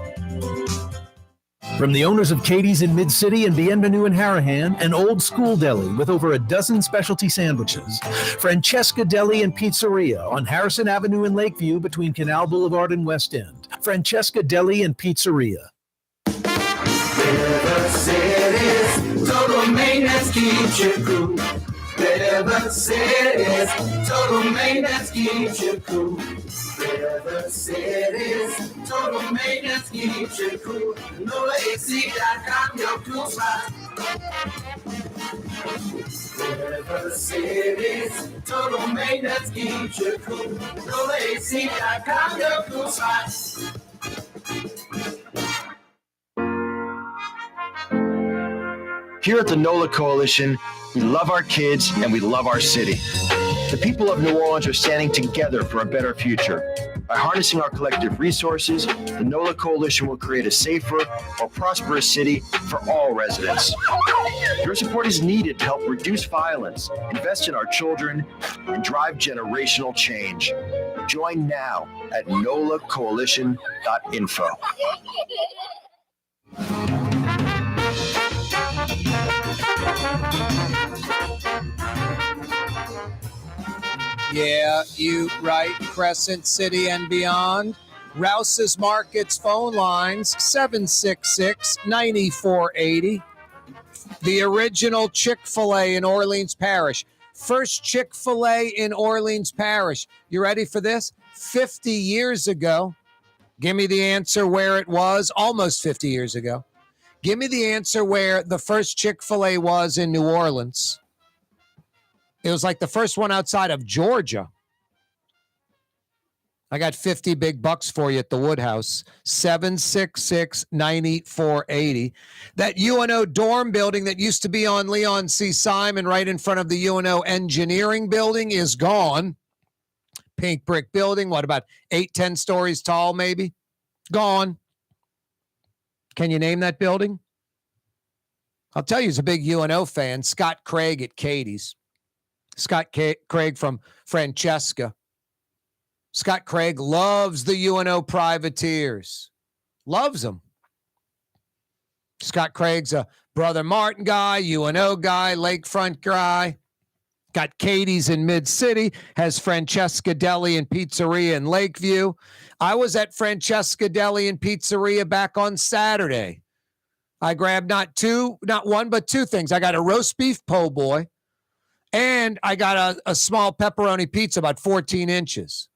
From the owners of Katie's in Mid-City and Bienvenue in Harahan, an old school deli with over a dozen specialty sandwiches. Francesca Deli and Pizzeria on Harrison Avenue in Lakeview between Canal Boulevard and West End. Francesca Deli and Pizzeria. River City's total maintenance keeps you cool. River City's total maintenance keeps you cool. River City's total maintenance keeps you cool. NOLAAC.com, your cool spot. River City's total maintenance keeps you cool. NOLAAC.com, your cool spot. Here at the NOLA Coalition, we love our kids and we love our city. The people of New Orleans are standing together for a better future. By harnessing our collective resources, the NOLA Coalition will create a safer, more prosperous city for all residents. Your support is needed to help reduce violence, invest in our children, and drive generational change. Join now at nolacoalition.info. Yeah, you right. Crescent City and beyond. Rouse's Markets phone lines 766-9480. The original Chick-fil-A in Orleans Parish. First Chick-fil-A in Orleans Parish. You ready for this? 50 years ago. Give me the answer where it was. Almost 50 years ago. Give me the answer where the first Chick-fil-A was in New Orleans. It was like the first one outside of Georgia. I got 50 big bucks for you at the Woodhouse. 766-9480. That UNO dorm building that used to be on Leon C. Simon right in front of the UNO engineering building is gone. Pink brick building, what, about 8-10 stories tall maybe? Gone. Can you name that building? I'll tell you, he's a big UNO fan. Scott Craig at Katie's. Scott Craig from Francesca. Scott Craig loves the UNO Privateers. Loves them. Scott Craig's a Brother Martin guy, UNO guy, Lakefront guy. Got Katie's in Mid-City, has Francesca Deli and Pizzeria in Lakeview. I was at Francesca Deli and Pizzeria back on Saturday. I grabbed not one, but 2 things. I got a roast beef po' boy, and I got a small pepperoni pizza, about 14 inches.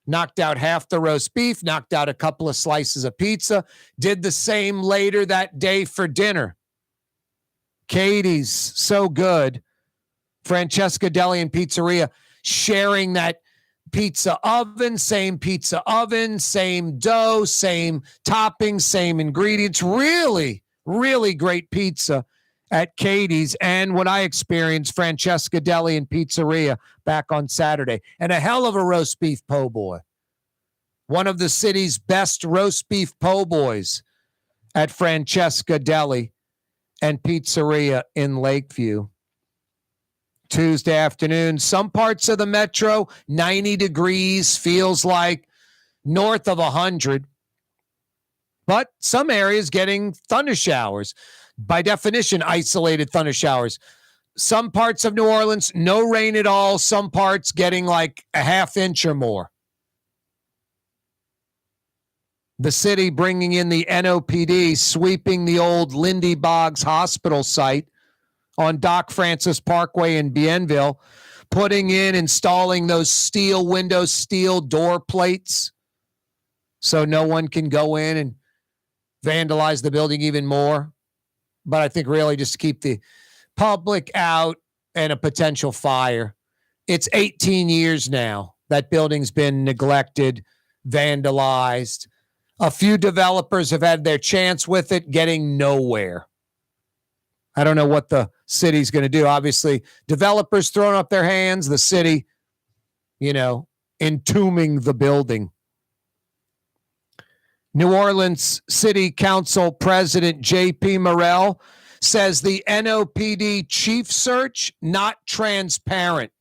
Knocked out half the roast beef, knocked out a couple of slices of pizza. Did the same later that day for dinner. Katie's, so good. Francesca Deli and Pizzeria sharing that pizza oven, same dough, same toppings, same ingredients. Really, really great pizza at Katie's. And what I experienced, Francesca Deli and Pizzeria back on Saturday. And a hell of a roast beef po' boy. One of the city's best roast beef po' boys at Francesca Deli and Pizzeria in Lakeview. Tuesday afternoon, some parts of the metro, 90 degrees, feels like north of 100. But some areas getting thunder showers. By definition, isolated thunder showers. Some parts of New Orleans, no rain at all. Some parts getting like a half inch or more. The city bringing in the NOPD, sweeping the old Lindy Boggs hospital site on Doc Francis Parkway in Bienville, putting in, installing those steel windows, steel door plates so no one can go in and vandalize the building even more. But I think really just to keep the public out and a potential fire. It's 18 years now that building's been neglected, vandalized. A few developers have had their chance with it, getting nowhere. I don't know what the city's going to do. Obviously, developers throwing up their hands, the city, entombing the building. New Orleans City Council President J.P. Morrell says the NOPD chief search, not transparent,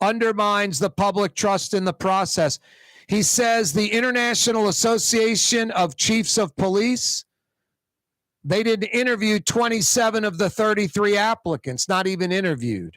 undermines the public trust in the process. He says the International Association of Chiefs of Police, they didn't interview 27 of the 33 applicants, not even interviewed.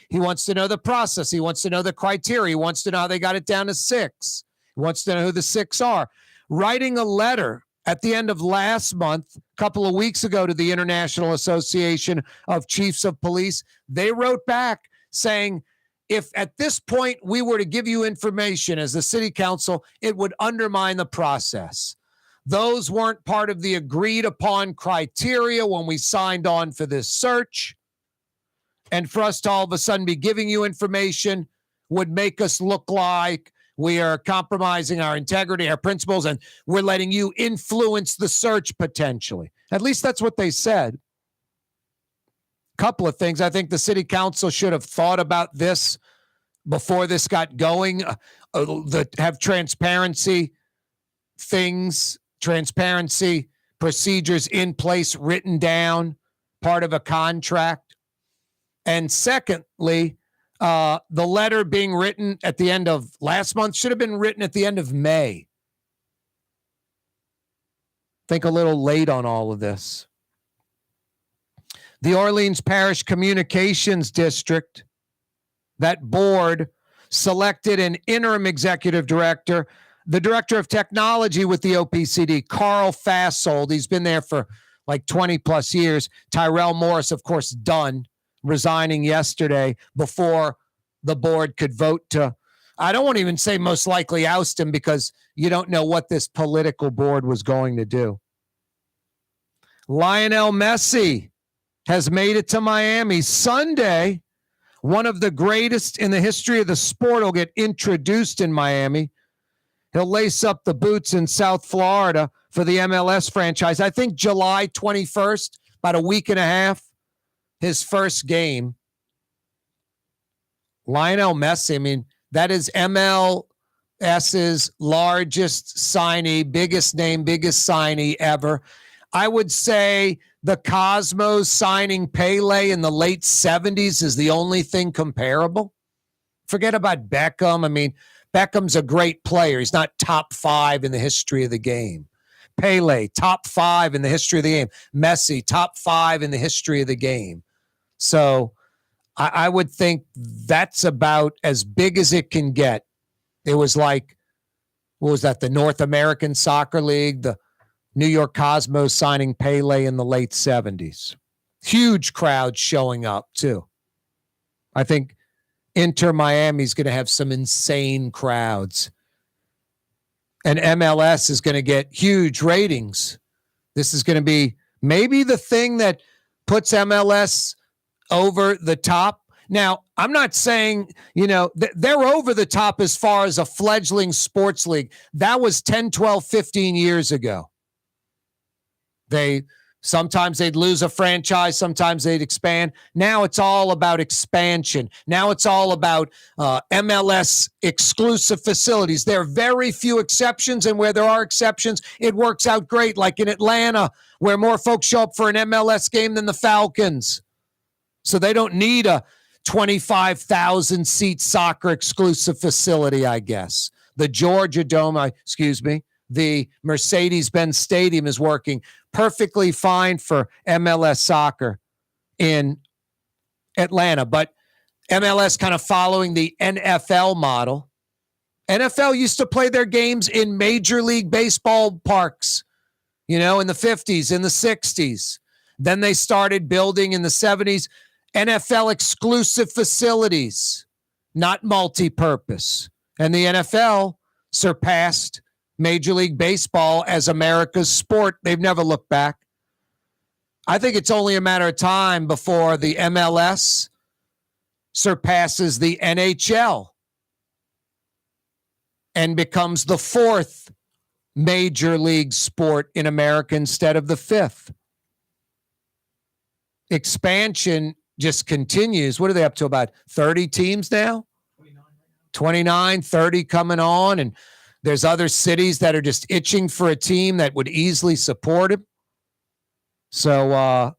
He wants to know the process. He wants to know the criteria. He wants to know how they got it down to 6. He wants to know who the 6 are. Writing a letter at the end of last month, a couple of weeks ago, to the International Association of Chiefs of Police, they wrote back saying, if at this point we were to give you information as the city council, it would undermine the process. Those weren't part of the agreed upon criteria when we signed on for this search. And for us to all of a sudden be giving you information would make us look like we are compromising our integrity, our principles, and we're letting you influence the search potentially. At least that's what they said. Couple of things. I think the city council should have thought about this before this got going. Have transparency things, transparency procedures in place, written down, part of a contract. And secondly, the letter being written at the end of last month should have been written at the end of May. Think a little late on all of this. The Orleans Parish Communications District, that board selected an interim executive director, the director of technology with the OPCD, Carl Fassold. He's been there for like 20 plus years. Tyrell Morris, of course, done, resigning yesterday before the board could vote to, I don't want to even say most likely oust him because you don't know what this political board was going to do. Lionel Messi has made it to Miami. Sunday, one of the greatest in the history of the sport will get introduced in Miami. He'll lace up the boots in South Florida for the MLS franchise. I think July 21st, about a week and a half, his first game. Lionel Messi, I mean, that is MLS's largest signee, biggest name, biggest signee ever. I would say the Cosmos signing Pele in the late 70s is the only thing comparable. Forget about Beckham. I mean, Beckham's a great player. He's not top 5 in the history of the game. Pele, top 5 in the history of the game. Messi, top 5 in the history of the game. So I would think that's about as big as it can get. It was like, what was that? The North American Soccer League, the New York Cosmos signing Pele in the late 70s. Huge crowds showing up, too. I think Inter Miami's going to have some insane crowds. And MLS is going to get huge ratings. This is going to be maybe the thing that puts MLS over the top. Now, I'm not saying, they're over the top as far as a fledgling sports league. That was 10, 12, 15 years ago. Sometimes they'd lose a franchise, sometimes they'd expand. Now it's all about expansion. Now it's all about MLS exclusive facilities. There are very few exceptions, and where there are exceptions, it works out great, like in Atlanta, where more folks show up for an MLS game than the Falcons. So they don't need a 25,000-seat soccer exclusive facility, I guess. The Georgia Dome, the Mercedes-Benz Stadium is working perfectly fine for MLS soccer in Atlanta, but MLS kind of following the NFL model. NFL used to play their games in Major League Baseball parks, in the 50s, in the 60s. Then they started building in the 70s NFL exclusive facilities, not multi-purpose. And the NFL surpassed Major League Baseball as America's sport. They've never looked back. I think it's only a matter of time before the MLS surpasses the NHL and becomes the fourth major league sport in America instead of the fifth. Expansion just continues. What are they up to? About 30 teams now? 29, 30 coming on. And there's other cities that are just itching for a team that would easily support him. So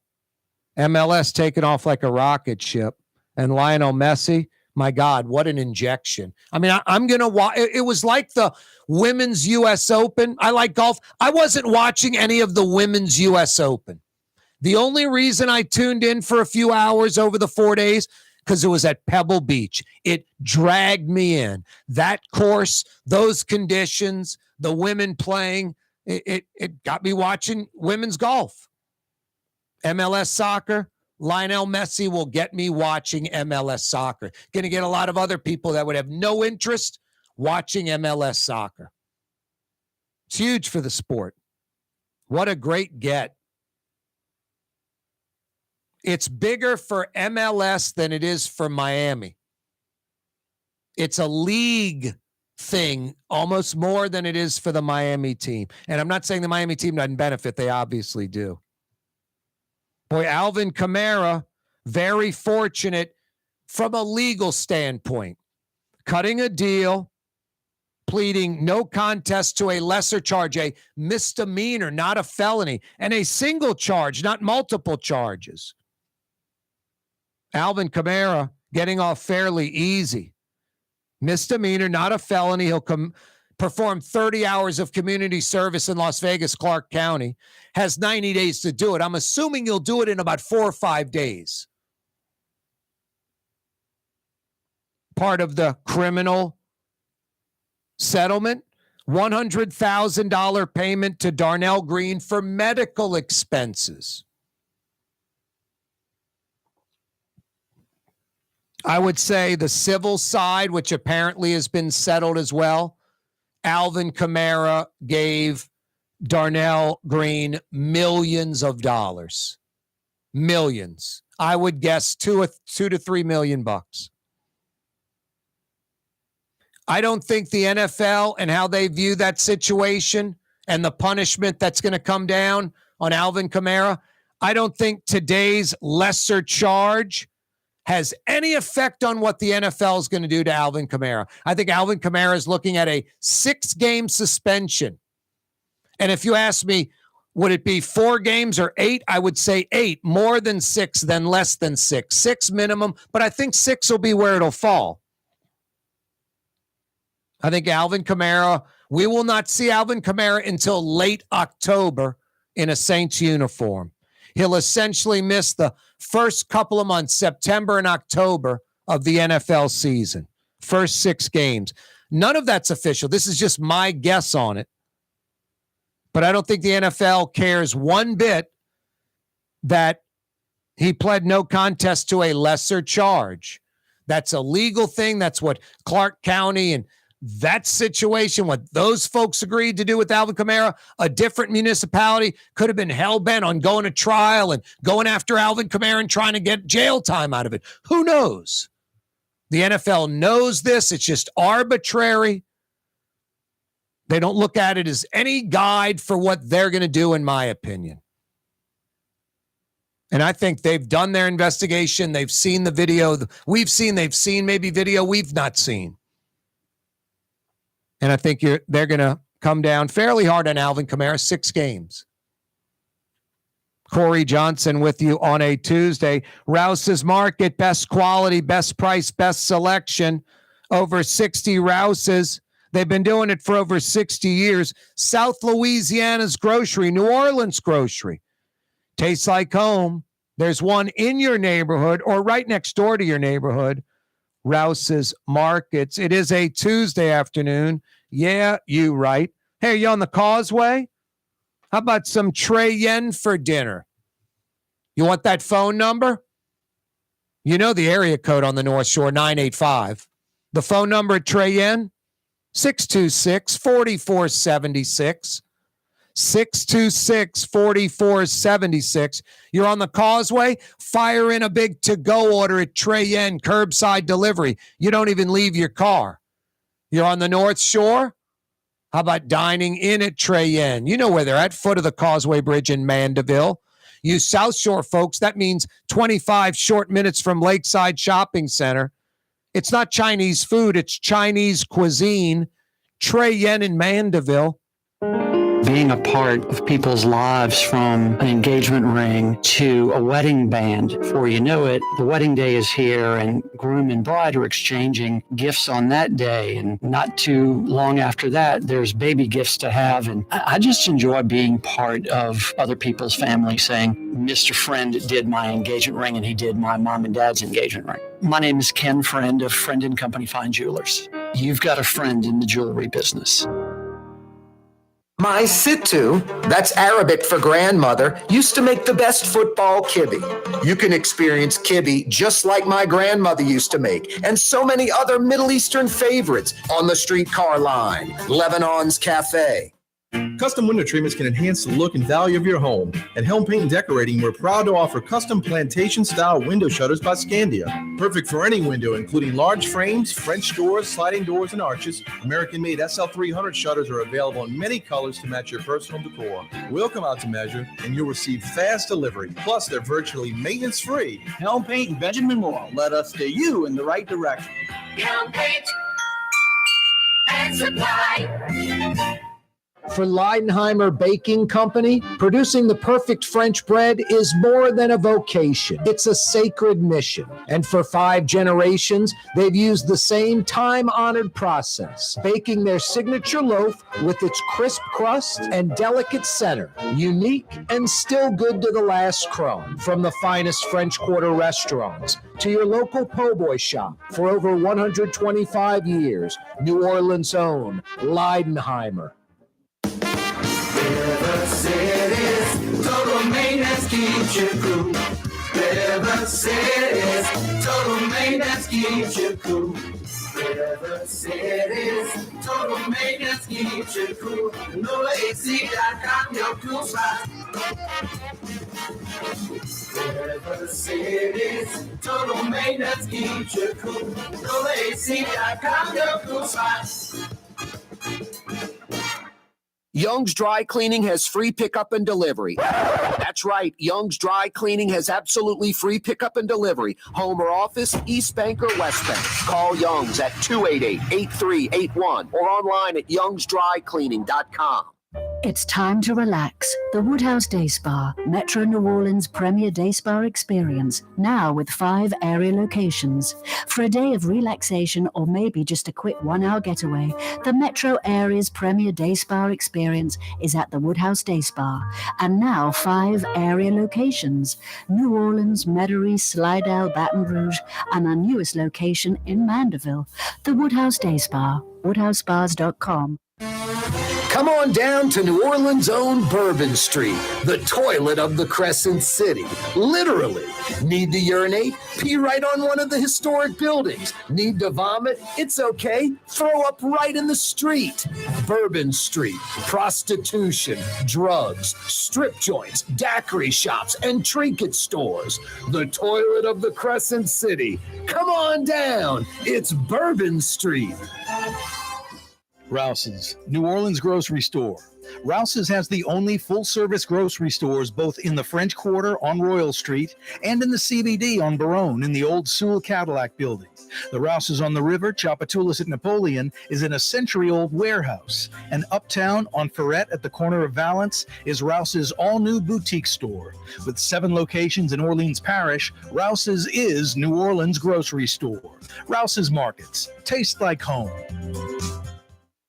MLS taking off like a rocket ship. And Lionel Messi, my God, what an injection. I mean, I'm going to watch. It was like the Women's U.S. Open. I like golf. I wasn't watching any of the Women's U.S. Open. The only reason I tuned in for a few hours over the 4 days, because it was at Pebble Beach. It dragged me in. That course, those conditions, the women playing, it got me watching women's golf. MLS soccer, Lionel Messi will get me watching MLS soccer. Going to get a lot of other people that would have no interest watching MLS soccer. It's huge for the sport. What a great get. It's bigger for MLS than it is for Miami. It's a league thing almost more than it is for the Miami team. And I'm not saying the Miami team doesn't benefit. They obviously do. Boy, Alvin Kamara, very fortunate from a legal standpoint. Cutting a deal, pleading no contest to a lesser charge, a misdemeanor, not a felony, and a single charge, not multiple charges. Alvin Kamara getting off fairly easy. Misdemeanor, not a felony. He'll perform 30 hours of community service in Las Vegas, Clark County. Has 90 days to do it. I'm assuming he'll do it in about 4 or 5 days. Part of the criminal settlement, $100,000 payment to Darnell Green for medical expenses. I would say the civil side, which apparently has been settled as well, Alvin Kamara gave Darnell Green millions of dollars. Millions. I would guess $2 to $3 million bucks. I don't think the NFL and how they view that situation and the punishment that's going to come down on Alvin Kamara, I don't think today's lesser charge has any effect on what the NFL is going to do to Alvin Kamara. I think Alvin Kamara is looking at a 6-game suspension. And if you ask me, would it be 4 games or 8? I would say 8. More than 6 than less than 6. 6 minimum, but I think 6 will be where it'll fall. I think Alvin Kamara, we will not see Alvin Kamara until late October in a Saints uniform. He'll essentially miss the first couple of months, September and October of the NFL season. First 6 games. None of that's official. This is just my guess on it. But I don't think the NFL cares one bit that he pled no contest to a lesser charge. That's a legal thing. That's what Clark County and that situation, what those folks agreed to do with Alvin Kamara, a different municipality could have been hell-bent on going to trial and going after Alvin Kamara and trying to get jail time out of it. Who knows? The NFL knows this. It's just arbitrary. They don't look at it as any guide for what they're going to do, in my opinion. And I think they've done their investigation. They've seen the video they've seen maybe video we've not seen. And I think they're going to come down fairly hard on Alvin Kamara, 6 games. Corey Johnson with you on a Tuesday. Rouse's Market, best quality, best price, best selection. Over 60 Rouse's. They've been doing it for over 60 years. South Louisiana's grocery, New Orleans grocery. Tastes like home. There's one in your neighborhood or right next door to your neighborhood. Rouse's Markets. It is a Tuesday afternoon. Yeah, you right. Hey, are you on the causeway? How about some Trey Yen for dinner? You want that phone number? You know the area code on the North Shore, 985. The phone number at Trey Yen, 626-4476. 626-4476. You're on the causeway, fire in a big to-go order at Trey Yen, curbside delivery. You don't even leave your car. You're on the North Shore? How about dining in at Trey Yen? You know where they're at, foot of the Causeway Bridge in Mandeville. You South Shore folks, that means 25 short minutes from Lakeside Shopping Center. It's not Chinese food, it's Chinese cuisine. Trey Yen in Mandeville. Being a part of people's lives, from an engagement ring to a wedding band. Before you know it, the wedding day is here and groom and bride are exchanging gifts on that day. And not too long after that, there's baby gifts to have. And I just enjoy being part of other people's family, saying, Mr. Friend did my engagement ring and he did my mom and dad's engagement ring. My name is Ken Friend of Friend & Company Fine Jewelers. You've got a friend in the jewelry business. My Sittu, that's Arabic for grandmother, used to make the best football kibbe. You can experience kibbe just like my grandmother used to make, and so many other Middle Eastern favorites on the streetcar line, Lebanon's Cafe. Custom window treatments can enhance the look and value of your home. At Helm Paint and Decorating, we're proud to offer custom plantation-style window shutters by Scandia. Perfect for any window, including large frames, French doors, sliding doors, and arches. American-made SL300 shutters are available in many colors to match your personal decor. We'll come out to measure, and you'll receive fast delivery. Plus, they're virtually maintenance-free. Helm Paint and Benjamin Morrell let us steer you in the right direction. Helm Paint and Supply. For Leidenheimer Baking Company, producing the perfect French bread is more than a vocation. It's a sacred mission. And for 5 generations, they've used the same time-honored process, baking their signature loaf with its crisp crust and delicate center, unique and still good to the last crumb. From the finest French Quarter restaurants to your local po' boy shop, for over 125 years, New Orleans' own Leidenheimer. River City's total maintenance keeps you cool. River City's total maintenance keeps you cool. River City's total maintenance keeps you cool. NOLAAC.com, your cool spot. River City's total maintenance keeps you cool. NOLAAC.com, your cool spot. Young's Dry Cleaning has free pickup and delivery. That's right. Young's Dry Cleaning has absolutely free pickup and delivery. Home or office, East Bank or West Bank. Call Young's at 288-8381 or online at youngsdrycleaning.com. It's time to relax. The Woodhouse Day Spa, Metro New Orleans' premier day spa experience, now with 5 area locations. For a day of relaxation or maybe just a quick 1-hour getaway, the Metro area's premier day spa experience is at the Woodhouse Day Spa. And now 5 area locations: New Orleans, Metairie, Slidell, Baton Rouge, and our newest location in Mandeville. The Woodhouse Day Spa, woodhousespas.com. Come on down to New Orleans' own Bourbon Street, the toilet of the Crescent City. Literally. Need to urinate? Pee right on one of the historic buildings. Need to vomit? It's okay. Throw up right in the street. Bourbon Street. Prostitution, drugs, strip joints, daiquiri shops, and trinket stores. The toilet of the Crescent City. Come on down. It's Bourbon Street. Rouse's, New Orleans grocery store. Rouse's has the only full-service grocery stores both in the French Quarter on Royal Street and in the CBD on Baronne in the old Sewell Cadillac building. The Rouse's on the river, Tchoupitoulas at Napoleon, is in a century-old warehouse. And uptown on Ferret at the corner of Valence is Rouse's all-new boutique store. With 7 locations in Orleans Parish, Rouse's is New Orleans grocery store. Rouse's Markets. Taste like home.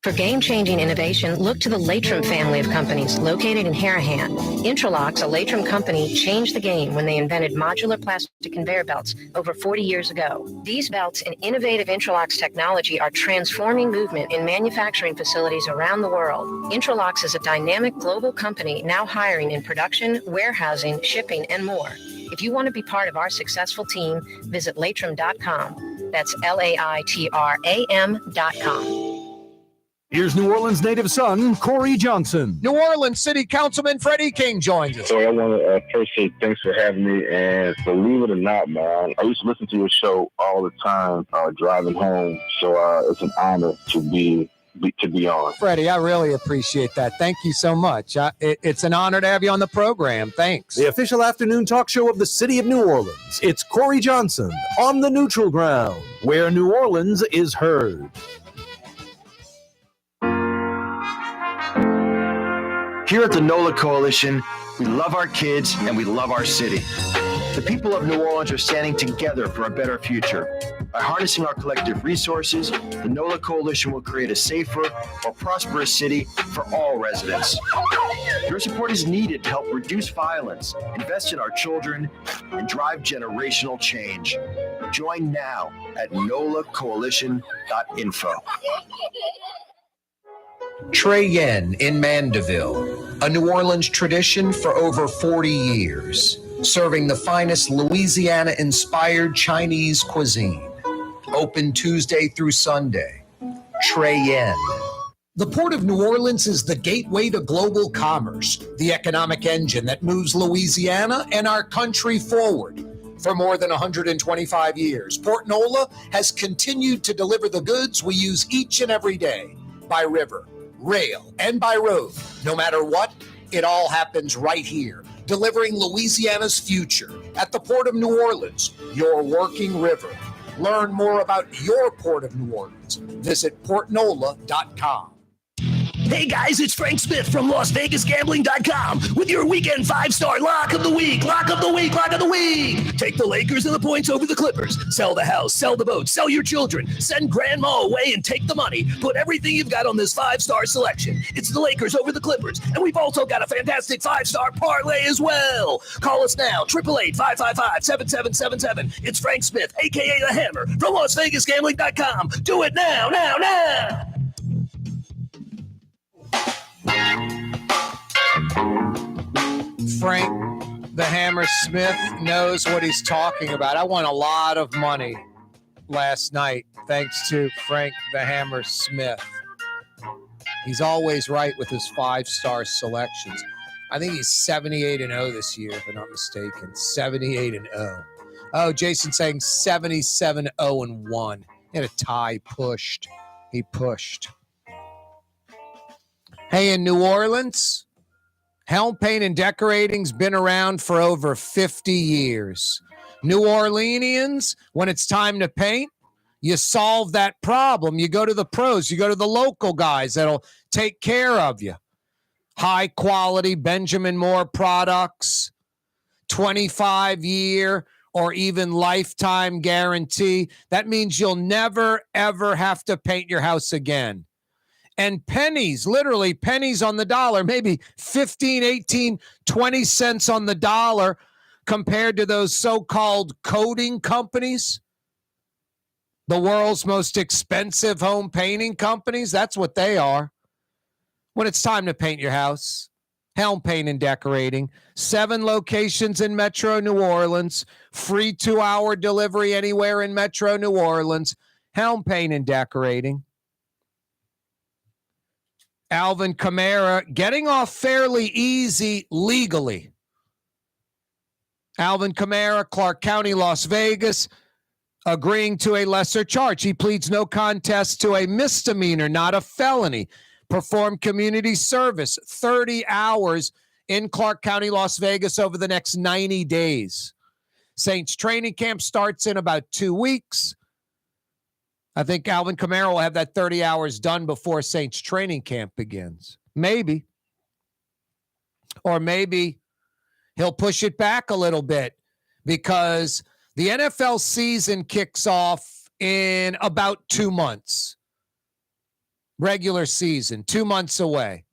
For game-changing innovation, look to the Latrim family of companies located in Harahan. Intralocks, a Latrim company, changed the game when they invented modular plastic conveyor belts over 40 years ago. These belts and innovative Intralocks technology are transforming movement in manufacturing facilities around the world. Intralocks is a dynamic global company now hiring in production, warehousing, shipping, and more. If you want to be part of our successful team, visit Latrim.com. That's LAITRAM.com. Here's New Orleans native son, Corey Johnson. New Orleans City Councilman Freddie King joins us. So I want to first say thanks for having me. And believe it or not, man, I used to listen to your show all the time driving home. So it's an honor to be on. Freddie, I really appreciate that. Thank you so much. It's an honor to have you on the program. Thanks. The official afternoon talk show of the city of New Orleans. It's Corey Johnson on the neutral ground, where New Orleans is heard. Here at the NOLA Coalition, we love our kids and we love our city. The people of New Orleans are standing together for a better future. By harnessing our collective resources, the NOLA Coalition will create a safer, more prosperous city for all residents. Your support is needed to help reduce violence, invest in our children, and drive generational change. Join now at nolacoalition.info. Trey Yen in Mandeville, a New Orleans tradition for over 40 years, serving the finest Louisiana-inspired Chinese cuisine. Open Tuesday through Sunday. Trey Yen. The Port of New Orleans is the gateway to global commerce, the economic engine that moves Louisiana and our country forward. For more than 125 years, Port NOLA has continued to deliver the goods we use each and every day by river, rail, and by road. No matter what, it all happens right here, delivering Louisiana's future at the Port of New Orleans, your working river. Learn more about your Port of New Orleans. Visit portnola.com. Hey guys, it's Frank Smith from LasVegasGambling.com with your weekend 5-star lock of the week. Lock of the week. Take the Lakers and the points over the Clippers. Sell the house, sell the boat, sell your children. Send grandma away and take the money. Put everything you've got on this 5-star selection. It's the Lakers over the Clippers. And we've also got a fantastic 5-star parlay as well. Call us now, 888-555-7777. It's Frank Smith, a.k.a. The Hammer, from LasVegasGambling.com. Do it now. Frank the Hammer Smith knows what he's talking about. I won a lot of money last night thanks to Frank the Hammer Smith. He's always right with his 5-star selections. I think he's 78-0 this year, if I'm not mistaken. 78-0. Oh, Jason's saying 77-0-1. He had a tie pushed. He pushed. Hey, in New Orleans, Helm Paint and Decorating's been around for over 50 years. New Orleanians, when it's time to paint, you solve that problem. You go to the pros. You go to the local guys that'll take care of you. High quality Benjamin Moore products, 25-year or even lifetime guarantee. That means you'll never, ever have to paint your house again. And pennies, literally pennies on the dollar, maybe 15, 18, 20 cents on the dollar compared to those so-called coating companies. The world's most expensive home painting companies, that's what they are. When it's time to paint your house, Helm Paint and Decorating, 7 locations in Metro New Orleans, free 2-hour delivery anywhere in Metro New Orleans, Helm Paint and Decorating. Alvin Kamara getting off fairly easy legally. Alvin Kamara, Clark County, Las Vegas, agreeing to a lesser charge. He pleads no contest to a misdemeanor, not a felony. Perform community service, 30 hours in Clark County, Las Vegas over the next 90 days. Saints training camp starts in about 2 weeks. I think Alvin Kamara will have that 30 hours done before Saints training camp begins. Maybe. Or maybe he'll push it back a little bit because the NFL season kicks off in about 2 months. regular season, 2 months away.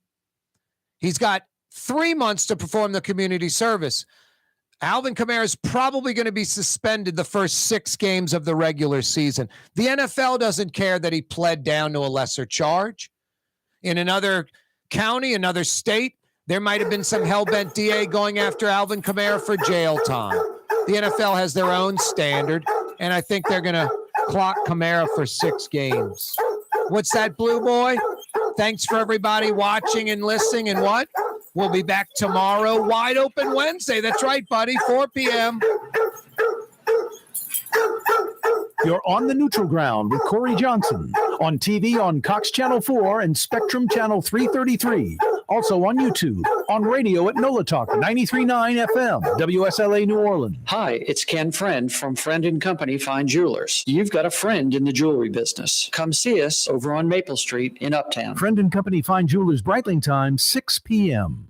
He's got 3 months to perform the community service. Alvin Kamara is probably going to be suspended the first 6 games of the regular season. The NFL doesn't care that he pled down to a lesser charge. In another county, another state, there might have been some hell-bent DA going after Alvin Kamara for jail time. The NFL has their own standard, and I think they're going to clock Kamara for 6 games. What's that, Blue Boy? Thanks for everybody watching and listening. And what? We'll be back tomorrow, Wide Open Wednesday. That's right, buddy, 4 p.m. You're on the neutral ground with Corey Johnson on TV on Cox Channel 4 and Spectrum Channel 333. Also on YouTube, on radio at NOLA Talk 93.9 FM, WSLA New Orleans. Hi, it's Ken Friend from Friend & Company Fine Jewelers. You've got a friend in the jewelry business. Come see us over on Maple Street in Uptown. Friend & Company Fine Jewelers, Breitling time, 6 p.m.